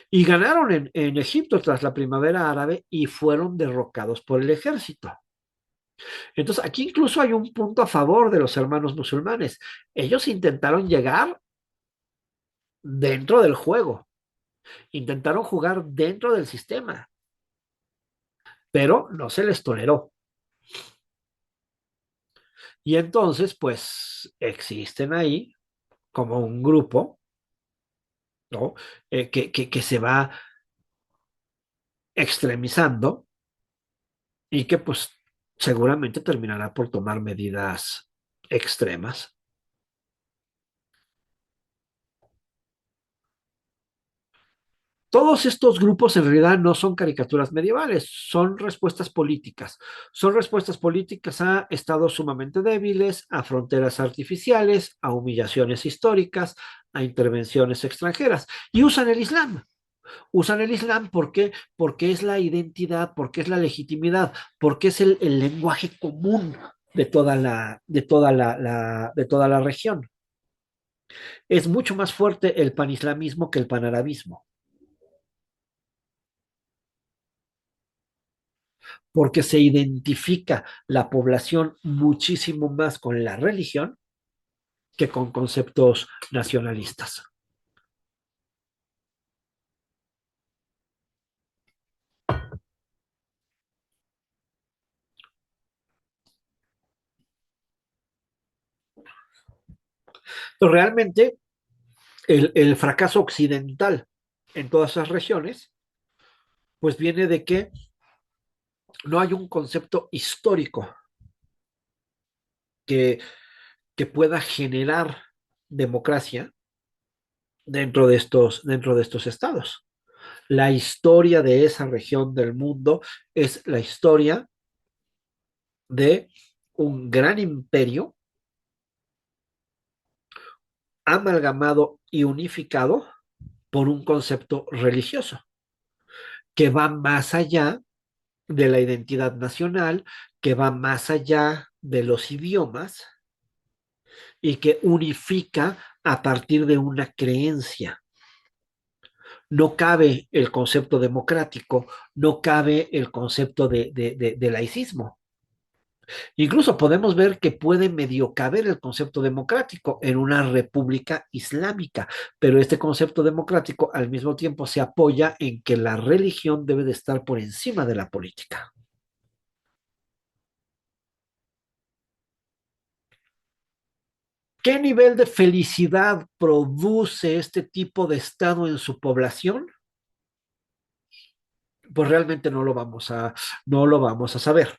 Y ganaron en Egipto tras la primavera árabe y fueron derrocados por el ejército. Entonces, aquí incluso hay un punto a favor de los hermanos musulmanes. Ellos intentaron llegar dentro del juego, intentaron jugar dentro del sistema, pero no se les toleró. Y entonces, pues, existen ahí como un grupo, ¿no? Que se va extremizando y que, pues, seguramente terminará por tomar medidas extremas. Todos estos grupos en realidad no son caricaturas medievales, son respuestas políticas a estados sumamente débiles, a fronteras artificiales, a humillaciones históricas, a intervenciones extranjeras, y usan el Islam porque es la identidad, porque es la legitimidad, porque es el lenguaje común de toda la región. Es mucho más fuerte el panislamismo que el panarabismo, porque se identifica la población muchísimo más con la religión que con conceptos nacionalistas. Pero realmente el fracaso occidental en todas esas regiones, pues viene de que no hay un concepto histórico que, que pueda generar democracia dentro de estos estados. La historia de esa región del mundo es la historia de un gran imperio amalgamado y unificado por un concepto religioso que va más allá de la identidad nacional, que va más allá de los idiomas y que unifica a partir de una creencia. No cabe el concepto democrático, no cabe el concepto de laicismo. Incluso podemos ver que puede medio caber el concepto democrático en una república islámica, pero este concepto democrático al mismo tiempo se apoya en que la religión debe de estar por encima de la política. ¿Qué nivel de felicidad produce este tipo de estado en su población? Pues realmente no lo vamos a saber.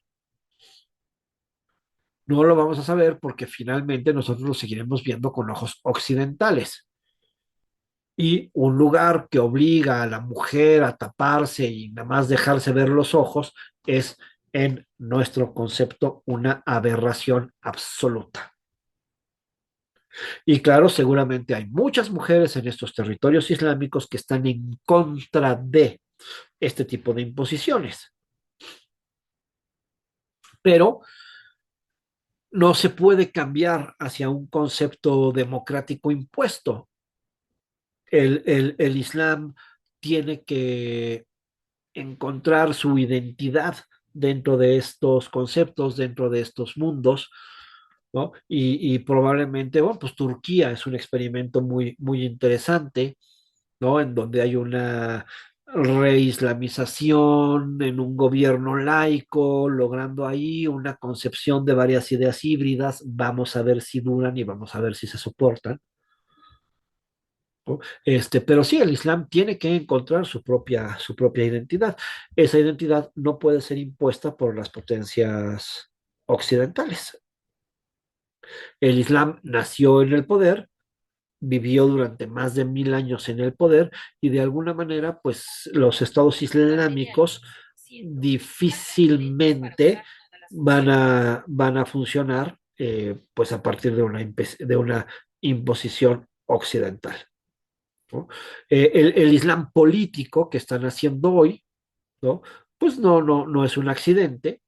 No lo vamos a saber porque finalmente nosotros lo seguiremos viendo con ojos occidentales. Y un lugar que obliga a la mujer a taparse y nada más dejarse ver los ojos es, en nuestro concepto, una aberración absoluta. Y claro, seguramente hay muchas mujeres en estos territorios islámicos que están en contra de este tipo de imposiciones. Pero no se puede cambiar hacia un concepto democrático impuesto. El Islam tiene que encontrar su identidad dentro de estos conceptos, dentro de estos mundos, ¿no? Y probablemente, bueno, pues Turquía es un experimento muy interesante, ¿no? En donde hay una reislamización en un gobierno laico, logrando ahí una concepción de varias ideas híbridas. Vamos a ver si duran y vamos a ver si se soportan, ¿no? Pero sí, el Islam tiene que encontrar su propia identidad. Esa identidad no puede ser impuesta por las potencias occidentales. El Islam nació en el poder, vivió durante más de 1000 años en el poder y de alguna manera, pues los estados islámicos difícilmente van a funcionar pues a partir de una imposición occidental, ¿no? El Islam político que están haciendo hoy, ¿no? Pues no es un accidente,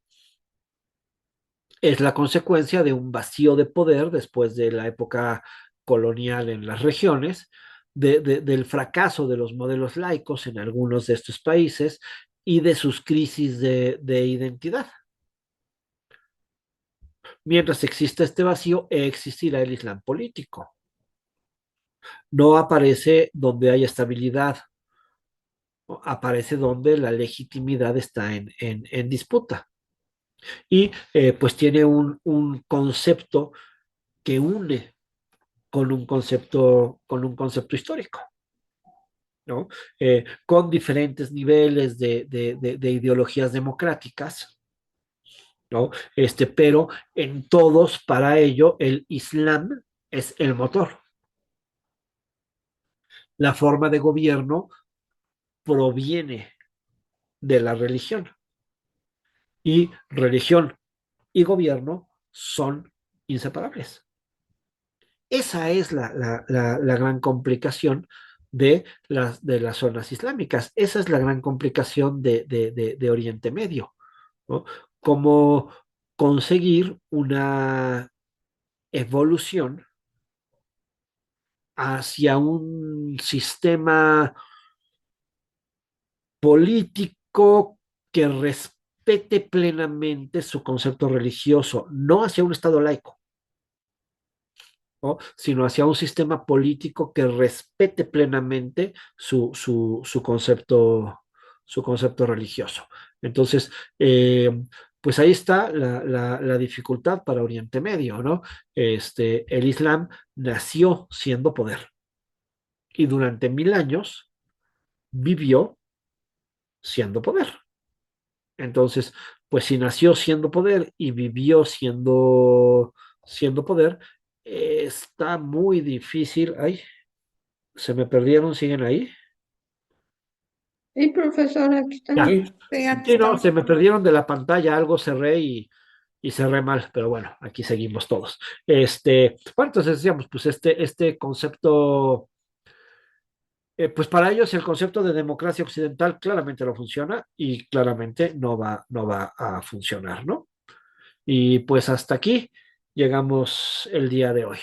es la consecuencia de un vacío de poder después de la época colonial en las regiones, del fracaso de los modelos laicos en algunos de estos países y de sus crisis de identidad. Mientras exista este vacío, existirá el Islam político. No aparece donde hay estabilidad, aparece donde la legitimidad está en disputa. Y pues tiene un concepto que une con un concepto histórico, ¿no? Con diferentes niveles de ideologías democráticas, ¿no? Pero en todos, para ello, el Islam es el motor. La forma de gobierno proviene de la religión y religión y gobierno son inseparables. Esa es la gran complicación de las zonas islámicas. Esa es la gran complicación de Oriente Medio, ¿no? Cómo conseguir una evolución hacia un sistema político que respete plenamente su concepto religioso, no hacia un Estado laico, ¿no? Sino hacia un sistema político que respete plenamente su concepto religioso. Entonces, pues ahí está la dificultad para Oriente Medio, ¿no? El Islam nació siendo poder y durante 1000 años vivió siendo poder. Entonces, pues si nació siendo poder y vivió siendo poder, está muy difícil. Ay, se me perdieron, siguen ahí. Sí, profesor, aquí Ya. estamos. Sí, aquí Sí, no, estamos. se me perdieron de la pantalla, algo cerré y cerré mal, pero bueno, aquí seguimos todos. Bueno, entonces decíamos, pues este concepto, pues para ellos el concepto de democracia occidental claramente no funciona y claramente no va a funcionar, ¿no? Y pues hasta aquí llegamos el día de hoy.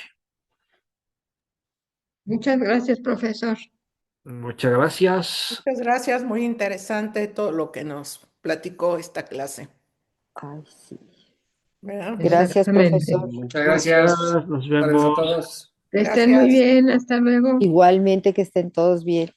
Muchas gracias, profesor. Muchas gracias. Muchas gracias, muy interesante todo lo que nos platicó esta clase, Ay, sí. ¿verdad? Gracias, Exactamente. profesor. Muchas Gracias, gracias. nos Tardes a vemos. todos. Que estén muy Gracias. bien, hasta luego. Igualmente que estén todos bien.